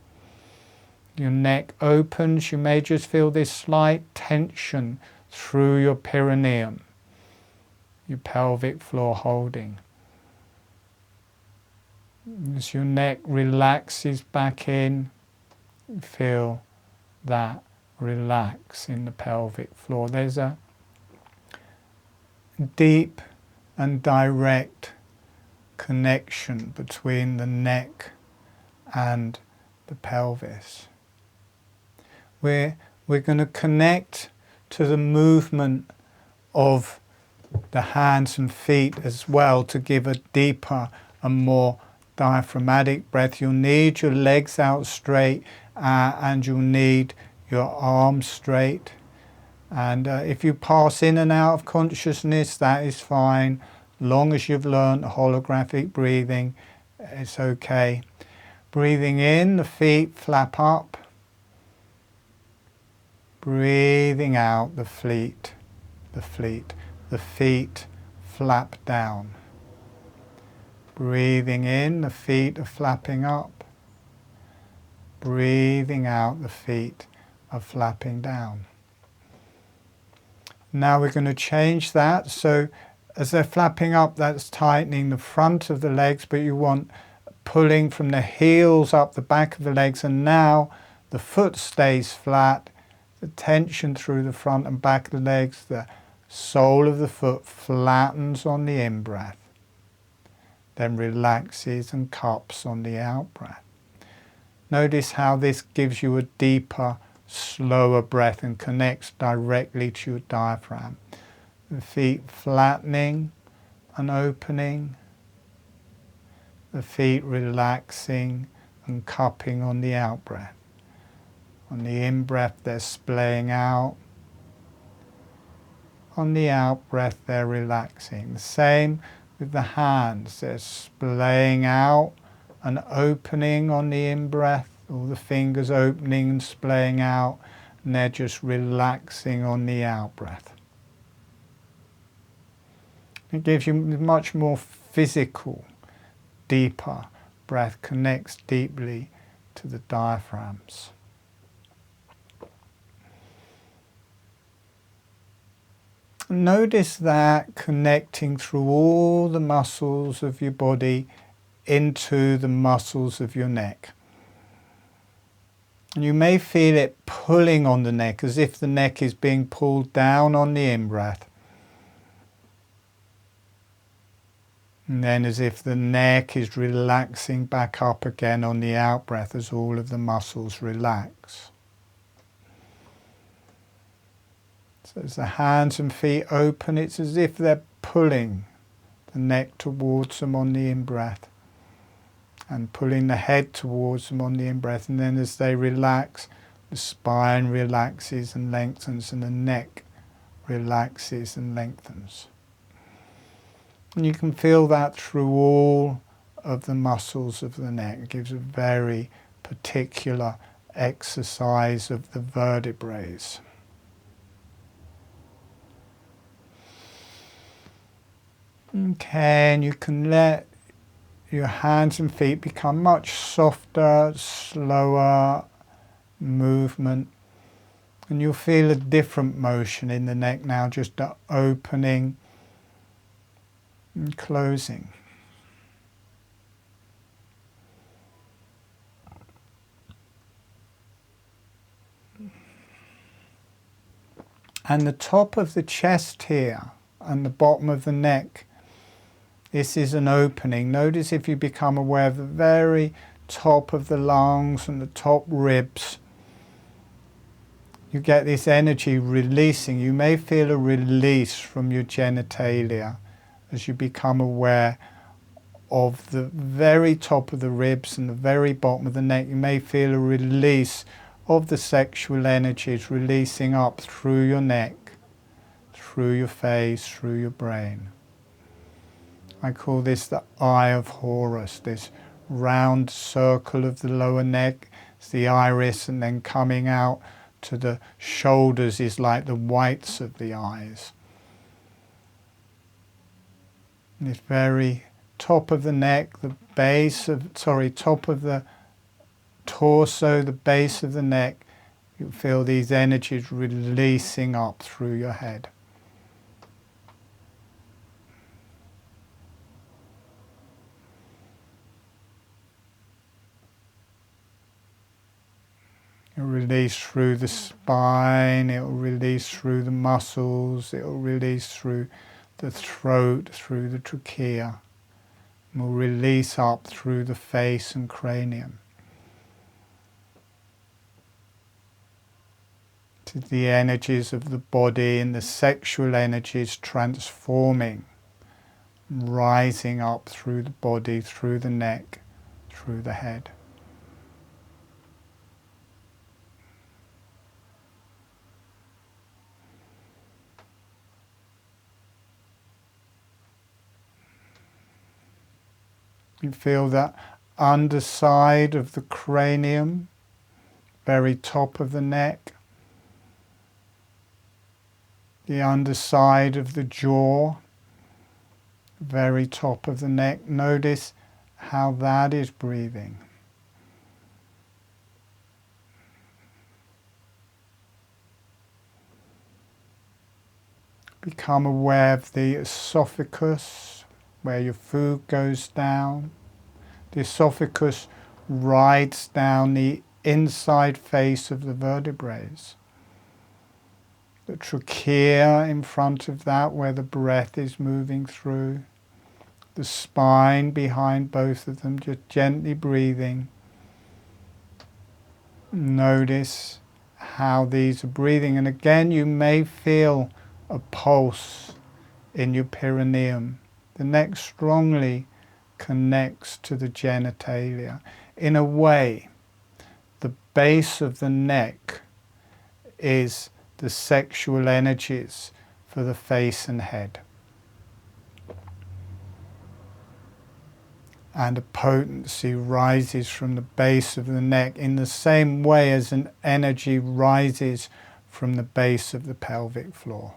Your neck opens, you may just feel this slight tension through your perineum, your pelvic floor holding. As your neck relaxes back in, you feel that relax in the pelvic floor. There's a deep and direct connection between the neck and the pelvis. We're going to connect to the movement of the hands and feet as well to give a deeper and more diaphragmatic breath. You'll need your legs out straight and you'll need your arms straight. And if you pass in and out of consciousness, that is fine. Long as you've learned holographic breathing, it's okay. Breathing in, the feet flap up. Breathing out the feet, the feet flap down. Breathing in, the feet are flapping up. Breathing out, the feet are flapping down. Now we're going to change that. So as they're flapping up, that's tightening the front of the legs, but you want pulling from the heels up the back of the legs, and now the foot stays flat, the tension through the front and back of the legs, the sole of the foot flattens on the in-breath, then relaxes and cups on the out-breath. Notice how this gives you a deeper, slower breath and connects directly to your diaphragm. The feet flattening and opening, the feet relaxing and cupping on the out-breath. On the in-breath, they're splaying out. On the out-breath, they're relaxing. The same with the hands. They're splaying out and opening on the in-breath. All the fingers opening and splaying out. And they're just relaxing on the out-breath. It gives you much more physical, deeper breath, connects deeply to the diaphragms. Notice that connecting through all the muscles of your body into the muscles of your neck. And you may feel it pulling on the neck as if the neck is being pulled down on the in-breath. And then as if the neck is relaxing back up again on the out-breath as all of the muscles relax. So as the hands and feet open, it's as if they're pulling the neck towards them on the in-breath and pulling the head towards them on the in-breath. And then as they relax, the spine relaxes and lengthens and the neck relaxes and lengthens. And you can feel that through all of the muscles of the neck. It gives a very particular exercise of the vertebrae. Okay, and you can let your hands and feet become much softer, slower movement. And you'll feel a different motion in the neck now, just the opening and closing. And the top of the chest here and the bottom of the neck, this is an opening. Notice if you become aware of the very top of the lungs and the top ribs, you get this energy releasing. You may feel a release from your genitalia as you become aware of the very top of the ribs and the very bottom of the neck. You may feel a release of the sexual energies releasing up through your neck, through your face, through your brain. I call this the Eye of Horus, this round circle of the lower neck. It's the iris, and then coming out to the shoulders is like the whites of the eyes. And this very top of the neck, the base of, top of the torso, the base of the neck, you feel these energies releasing up through your head. It'll release through the spine, it'll release through the muscles, it'll release through the throat, through the trachea. It will release up through the face and cranium. To the energies of the body and the sexual energies transforming, rising up through the body, through the neck, through the head. You feel that underside of the cranium, very top of the neck. the underside of the jaw, very top of the neck. Notice how that is breathing. Become aware of the esophagus, where your food goes down. The esophagus rides down the inside face of the vertebrae. The trachea in front of that, where the breath is moving through. The spine behind both of them, just gently breathing. Notice how these are breathing. And again, you may feel a pulse in your perineum. The neck strongly connects to the genitalia. In a way, the base of the neck is the sexual energies for the face and head. And a potency rises from the base of the neck in the same way as an energy rises from the base of the pelvic floor.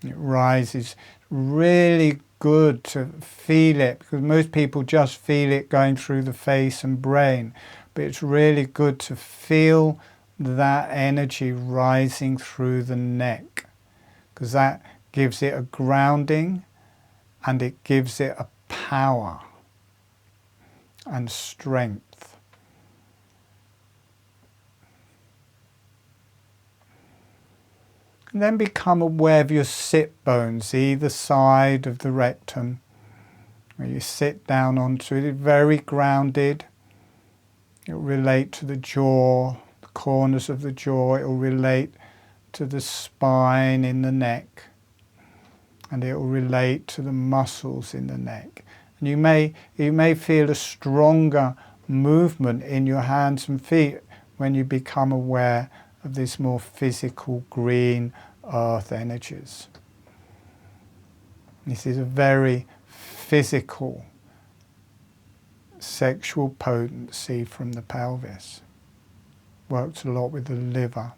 It rises. Really good to feel it, because most people just feel it going through the face and brain, but it's really good to feel that energy rising through the neck, because that gives it a grounding and it gives it a power and strength. And then become aware of your sit bones, either side of the rectum, where you sit down onto it. It's very grounded. It will relate to the jaw, the corners of the jaw. It will relate to the spine in the neck. And it will relate to the muscles in the neck. And you may feel a stronger movement in your hands and feet when you become aware of this more physical green earth energies. This is a very physical sexual potency from the pelvis. Works a lot with the liver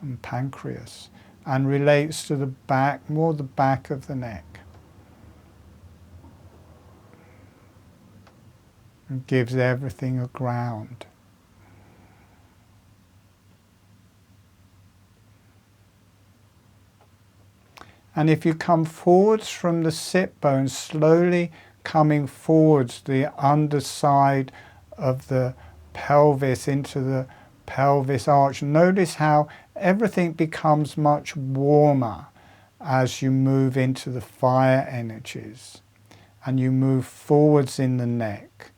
and pancreas and relates to the back, more the back of the neck. And gives everything a ground. And if you come forwards from the sit bones, slowly coming forwards the underside of the pelvis into the pelvis arch, notice how everything becomes much warmer as you move into the fire energies. And you move forwards in the neck,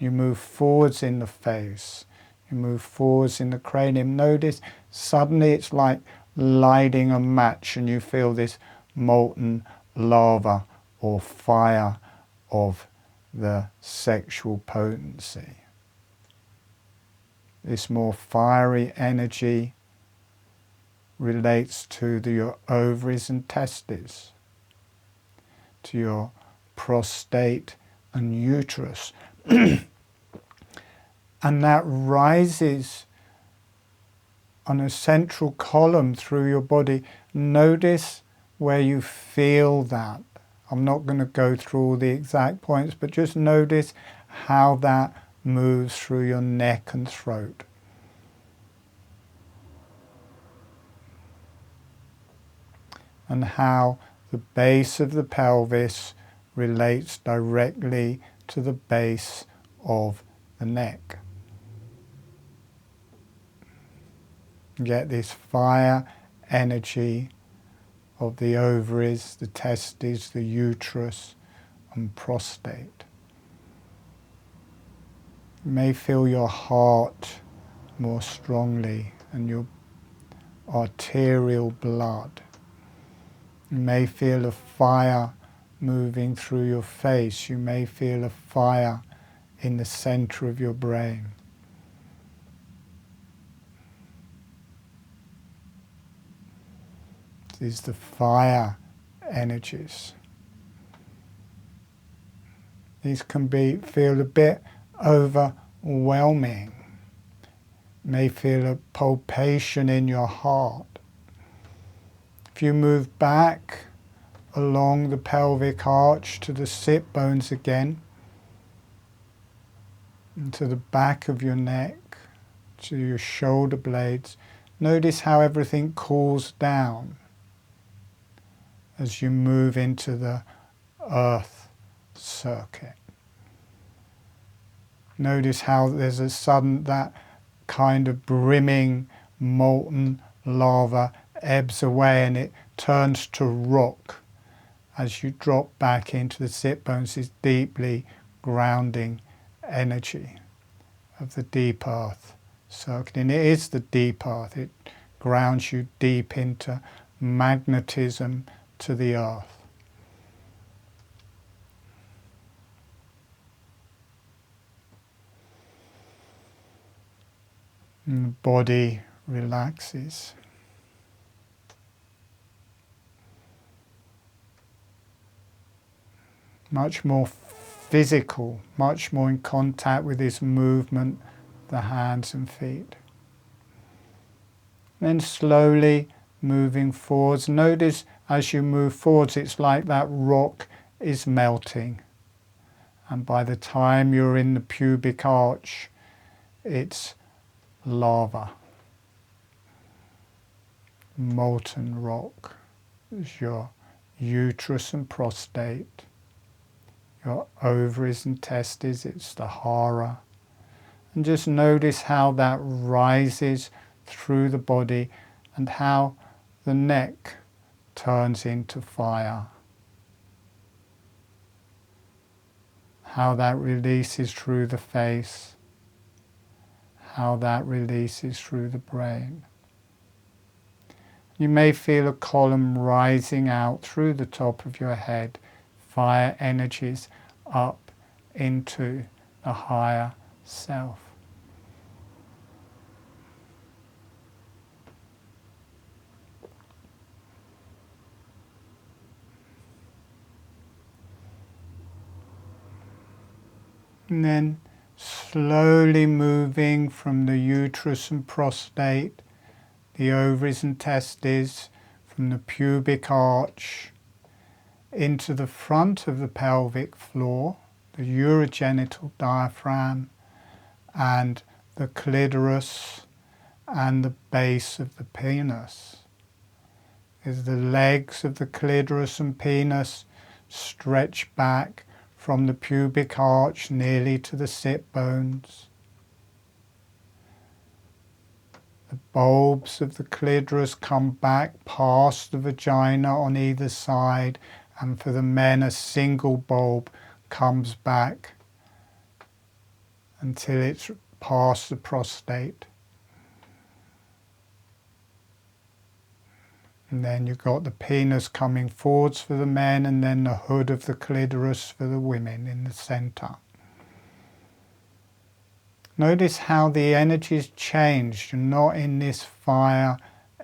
you move forwards in the face, you move forwards in the cranium. Notice suddenly it's like lighting a match and you feel this molten lava or fire of the sexual potency. This more fiery energy relates to your ovaries and testes, to your prostate and uterus. And that rises on a central column through your body. Notice where you feel that. I'm not going to go through all the exact points, but just notice how that moves through your neck and throat. And how the base of the pelvis relates directly to the base of the neck. You get this fire energy of the ovaries, the testes, the uterus, and prostate. You may feel your heart more strongly and your arterial blood. You may feel a fire moving through your face. You may feel a fire in the center of your brain. This is the fire energies. These can feel a bit overwhelming. You may feel a palpation in your heart. If you move back along the pelvic arch to the sit bones again, and to the back of your neck, to your shoulder blades, notice how everything cools down as you move into the earth circuit. Notice how there's a sudden, that kind of brimming molten lava ebbs away and it turns to rock as you drop back into the sit bones, this deeply grounding energy of the deep earth circuit. And it is the deep earth. It grounds you deep into magnetism to the earth. And the body relaxes. Much more physical, much more in contact with this movement, the hands and feet. Then slowly moving forwards. Notice as you move forwards, it's like that rock is melting. And by the time you're in the pubic arch, it's lava. Molten rock is your uterus and prostate. Your ovaries and testes, it's the hara. And just notice how that rises through the body and how the neck turns into fire. How that releases through the face. How that releases through the brain. You may feel a column rising out through the top of your head, fire energies up into the higher self. And then slowly moving from the uterus and prostate, the ovaries and testes, from the pubic arch, into the front of the pelvic floor, the urogenital diaphragm, and the clitoris, and the base of the penis. As the legs of the clitoris and penis stretch back from the pubic arch nearly to the sit bones. The bulbs of the clitoris come back past the vagina on either side, and for the men a single bulb comes back until it's past the prostate. And then you've got the penis coming forwards for the men, and then the hood of the clitoris for the women in the center. Notice how the energy's changed. You're not in this fire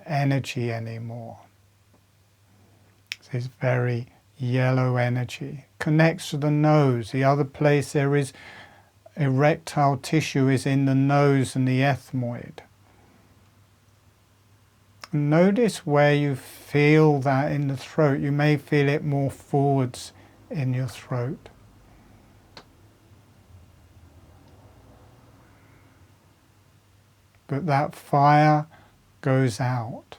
energy anymore. This very yellow energy connects to the nose. The other place there is erectile tissue is in the nose and the ethmoid. Notice where you feel that in the throat. You may feel it more forwards in your throat. But that fire goes out.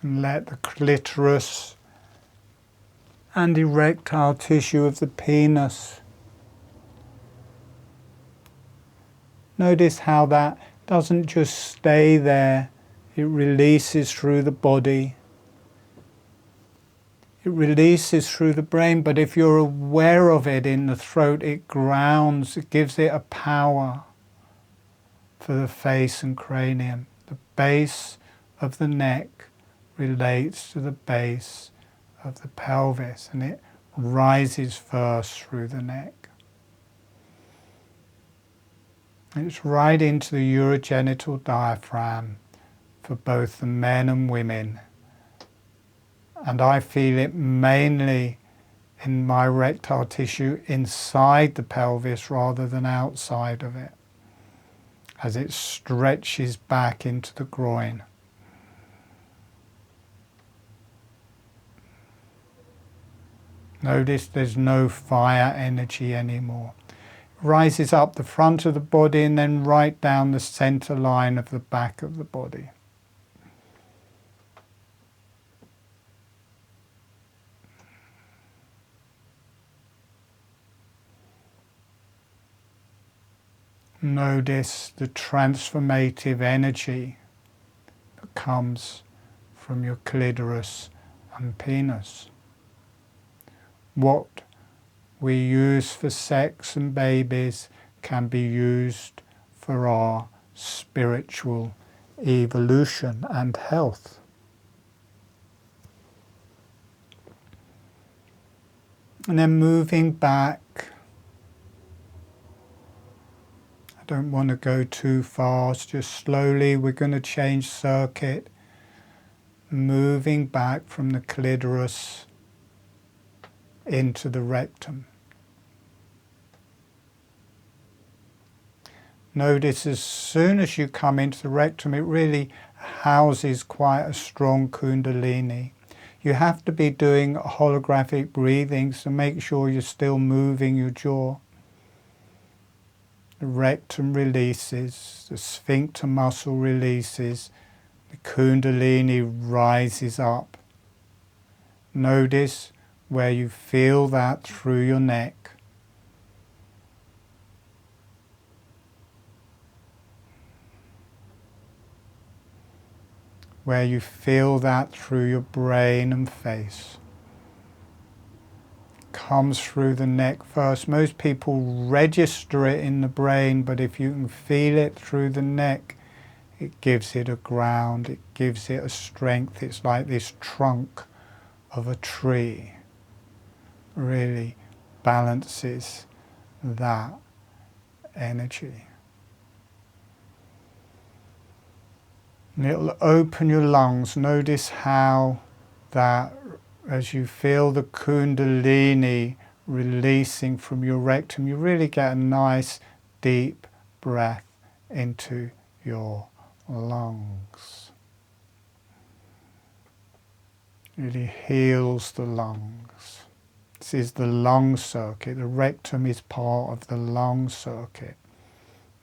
And let the clitoris and erectile tissue of the penis, notice how that doesn't just stay there, it releases through the body. It releases through the brain, but if you're aware of it in the throat, it grounds, it gives it a power for the face and cranium. The base of the neck relates to the base of the pelvis, and it rises first through the neck. It's right into the urogenital diaphragm for both the men and women. And I feel it mainly in my erectile tissue inside the pelvis rather than outside of it, as it stretches back into the groin. Notice there's no fire energy anymore. It rises up the front of the body and then right down the center line of the back of the body. Notice the transformative energy that comes from your clitoris and penis. What we use for sex and babies can be used for our spiritual evolution and health. And then moving back, I don't want to go too fast, just slowly we're going to change circuit, moving back from the clitoris into the rectum. Notice as soon as you come into the rectum, it really houses quite a strong Kundalini. You have to be doing holographic breathing, so make sure you're still moving your jaw. The rectum releases, the sphincter muscle releases, the Kundalini rises up. Notice where you feel that through your neck. Where you feel that through your brain and face. Comes through the neck first. Most people register it in the brain, but if you can feel it through the neck, it gives it a ground, it gives it a strength. It's like this trunk of a tree. Really balances that energy. And it'll open your lungs. Notice how that, as you feel the Kundalini releasing from your rectum, you really get a nice deep breath into your lungs. Really heals the lungs. This is the lung circuit. The rectum is part of the lung circuit.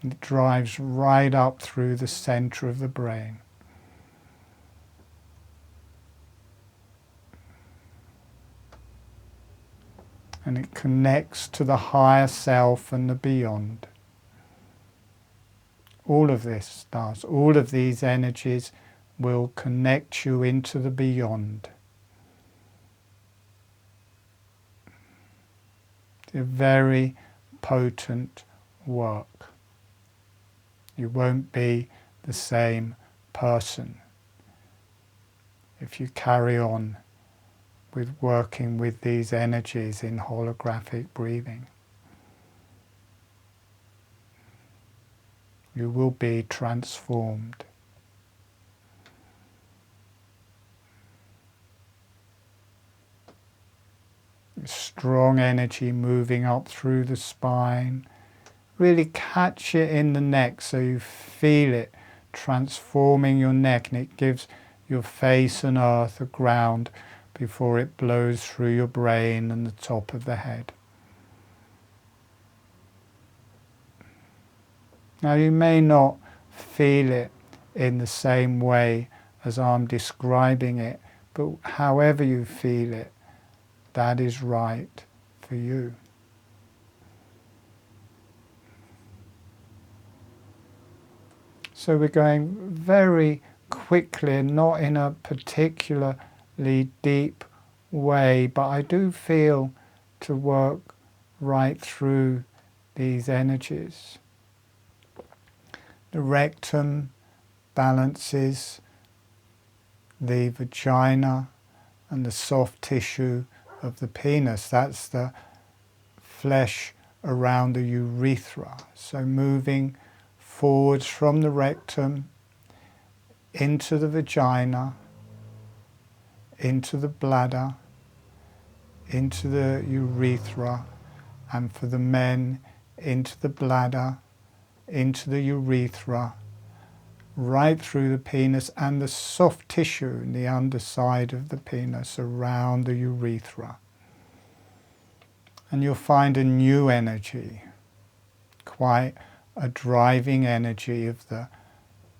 And it drives right up through the center of the brain. And it connects to the higher self and the beyond. All of this does. All of these energies will connect you into the beyond. It's a very potent work. You won't be the same person if you carry on with working with these energies in holographic breathing. You will be transformed. Strong energy moving up through the spine. Really catch it in the neck so you feel it transforming your neck, and it gives your face and earth a ground before it blows through your brain and the top of the head. Now you may not feel it in the same way as I'm describing it, but however you feel it, that is right for you. So we're going very quickly, not in a particularly deep way, but I do feel to work right through these energies. The rectum balances the vagina and the soft tissue of the penis. That's the flesh around the urethra. So moving forwards from the rectum into the vagina, into the bladder, into the urethra, and for the men into the bladder, into the urethra, right through the penis and the soft tissue in the underside of the penis around the urethra. And you'll find a new energy, quite a driving energy of the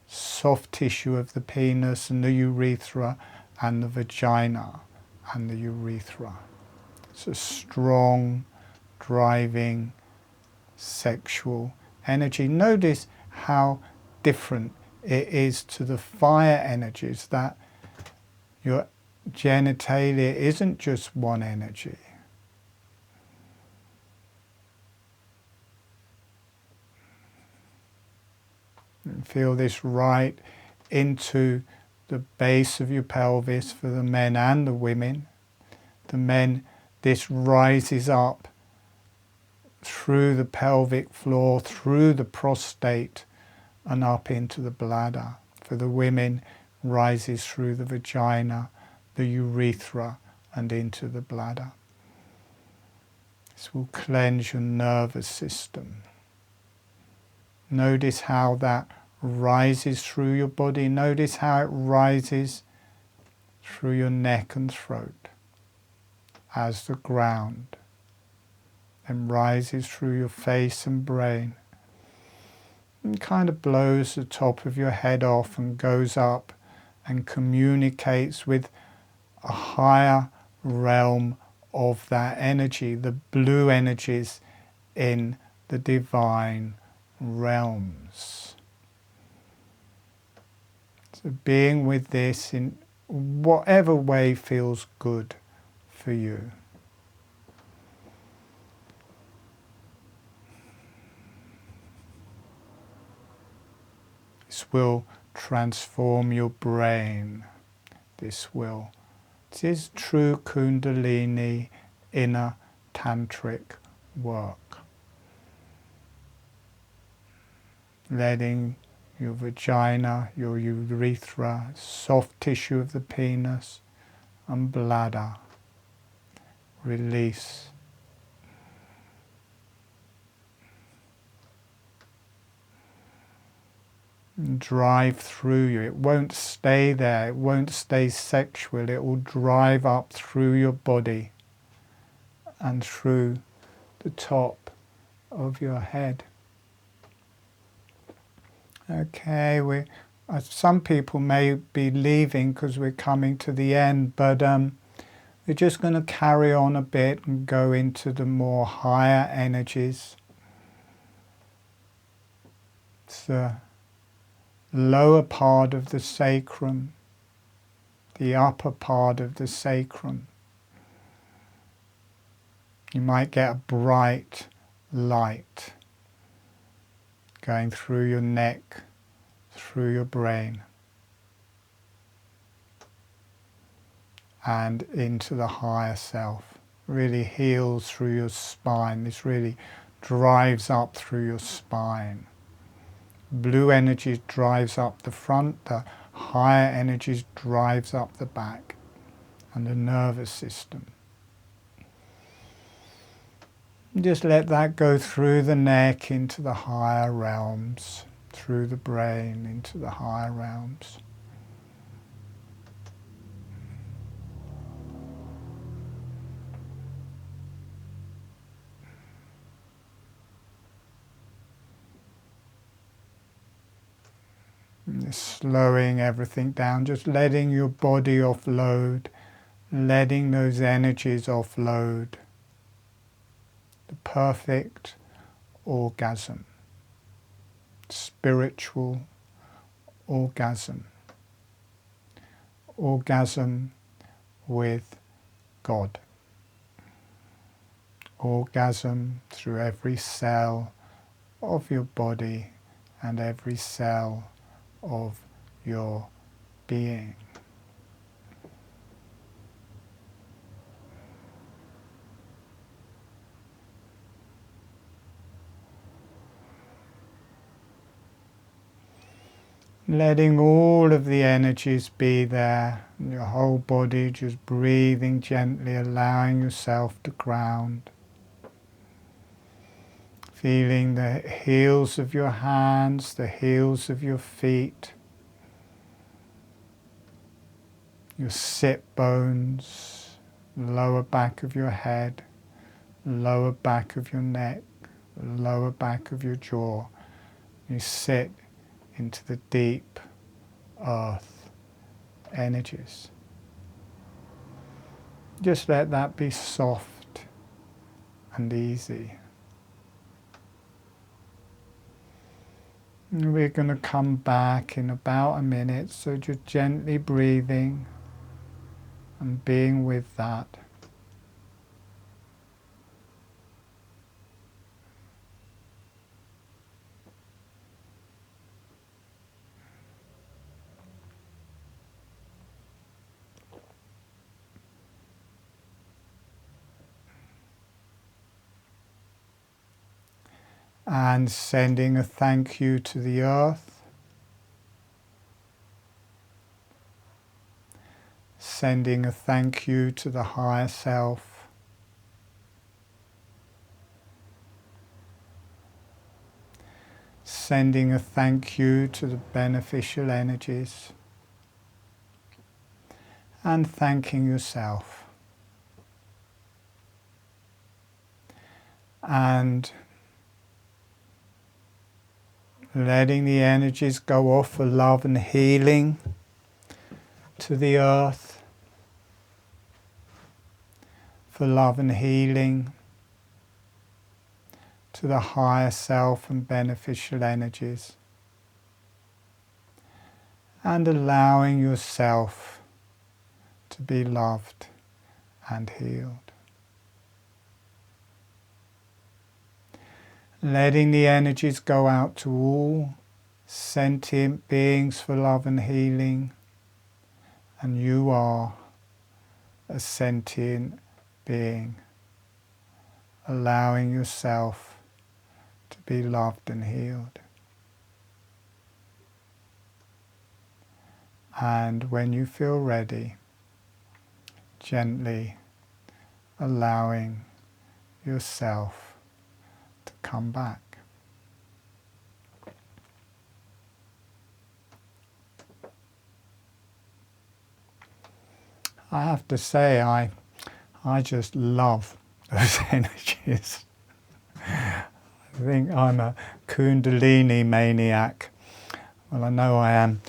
soft tissue of the penis and the urethra and the vagina and the urethra. It's a strong, driving, sexual energy. Notice how different it is to the fire energies, that your genitalia isn't just one energy. And feel this right into the base of your pelvis for the men and the women. The men, this rises up through the pelvic floor, through the prostate, and up into the bladder. For the women, rises through the vagina, the urethra, and into the bladder. This will cleanse your nervous system. Notice how that rises through your body. Notice how it rises through your neck and throat as the ground, and rises through your face and brain, and kind of blows the top of your head off and goes up and communicates with a higher realm of that energy, the blue energies in the divine realms. So being with this in whatever way feels good for you. This will transform your brain. This is true Kundalini inner tantric work. Letting your vagina, your urethra, soft tissue of the penis and bladder release. Drive through you. It won't stay there. It won't stay sexual. It will drive up through your body and through the top of your head. Okay, some people may be leaving because we're coming to the end, but we're just going to carry on a bit and go into the more higher energies. It's the lower part of the sacrum, the upper part of the sacrum. You might get a bright light going through your neck, through your brain, and into the higher self. Really heals through your spine. This really drives up through your spine. Blue energy drives up the front, the higher energies drives up the back and the nervous system. Just let that go through the neck into the higher realms, through the brain into the higher realms. And just slowing everything down, just letting your body offload, letting those energies offload. The perfect orgasm, spiritual orgasm, orgasm with God, orgasm through every cell of your body and every cell of your being. letting all of the energies be there, and your whole body just breathing gently, allowing yourself to ground. Feeling the heels of your hands, the heels of your feet, your sit bones, lower back of your head, lower back of your neck, lower back of your jaw. You sit into the deep earth energies. Just let that be soft and easy. And we're going to come back in about a minute, so just gently breathing and being with that. And sending a thank you to the earth, sending a thank you to the higher self, sending a thank you to the beneficial energies, and thanking yourself. And letting the energies go off for love and healing to the earth, for love and healing to the higher self and beneficial energies, and allowing yourself to be loved and healed. Letting the energies go out to all sentient beings for love and healing, and you are a sentient being, allowing yourself to be loved and healed. And when you feel ready, gently allowing yourself to come back. I have to say, I just love those energies. I think I'm a Kundalini maniac. Well, I know I am.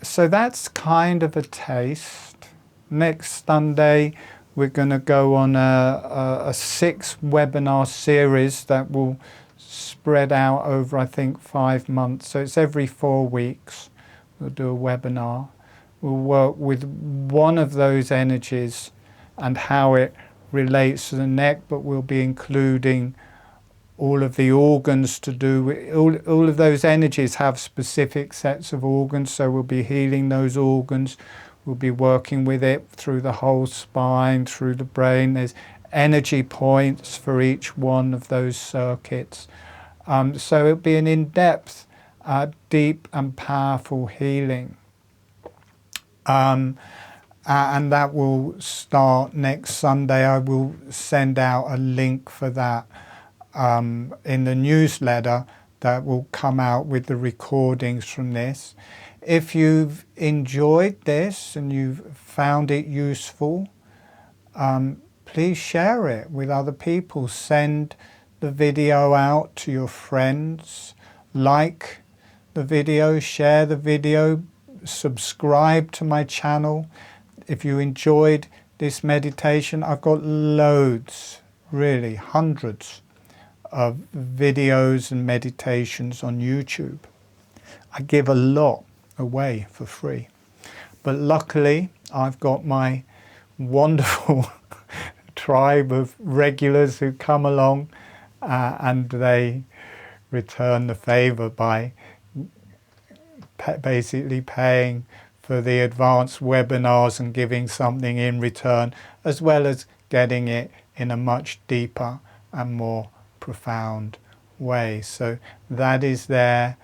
So that's kind of a taste. Next Sunday, we're going to go on a 6-webinar series that will spread out over, I think, 5 months. So it's every 4 weeks we'll do a webinar. We'll work with one of those energies and how it relates to the neck, but we'll be including all of the organs to do with, all of those energies have specific sets of organs, so we'll be healing those organs. We'll be working with it through the whole spine, through the brain. There's energy points for each one of those circuits. So it'll be an in-depth, deep and powerful healing. And that will start next Sunday. I will send out a link for that in the newsletter that will come out with the recordings from this. If you've enjoyed this and you've found it useful, please share it with other people. Send the video out to your friends. Like the video, share the video, subscribe to my channel. If you enjoyed this meditation, I've got loads, really hundreds of videos and meditations on YouTube. I give a lot away for free, but luckily I've got my wonderful tribe of regulars who come along and they return the favor by basically paying for the advanced webinars and giving something in return, as well as getting it in a much deeper and more profound way. So that is there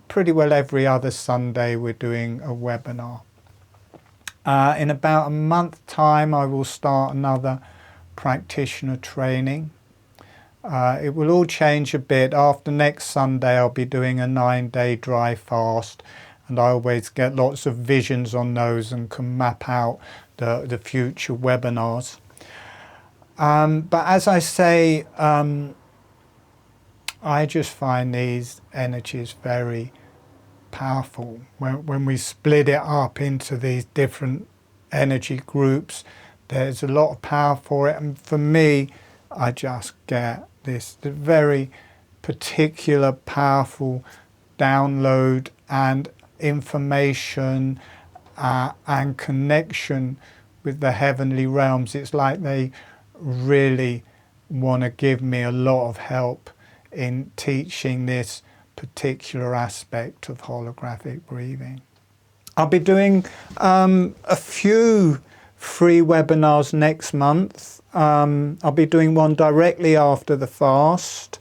Pretty well every other Sunday we're doing a webinar. In about a month's time I will start another practitioner training. It will all change a bit. After next Sunday I'll be doing a 9-day dry fast, and I always get lots of visions on those and can map out the future webinars. But as I say, I just find these energies very powerful. When we split it up into these different energy groups, there's a lot of power for it, and for me I just get this very particular powerful download and information and connection with the heavenly realms. It's like they really want to give me a lot of help in teaching this particular aspect of holographic breathing. I'll be doing a few free webinars next month. I'll be doing one directly after the fast.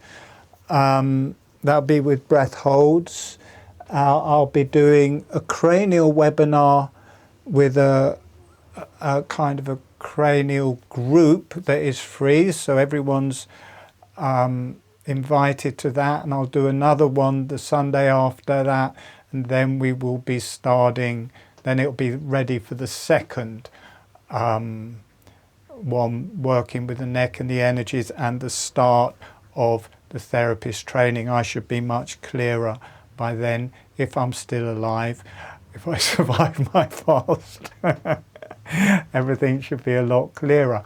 That'll be with breath holds. I'll be doing a cranial webinar with a kind of a cranial group that is free, so everyone's invited to that, and I'll do another one the Sunday after that, and then we will be starting, then it'll be ready for the second one, working with the neck and the energies, and the start of the therapist training. I should be much clearer by then, if I'm still alive, if I survive my fast. Everything should be a lot clearer.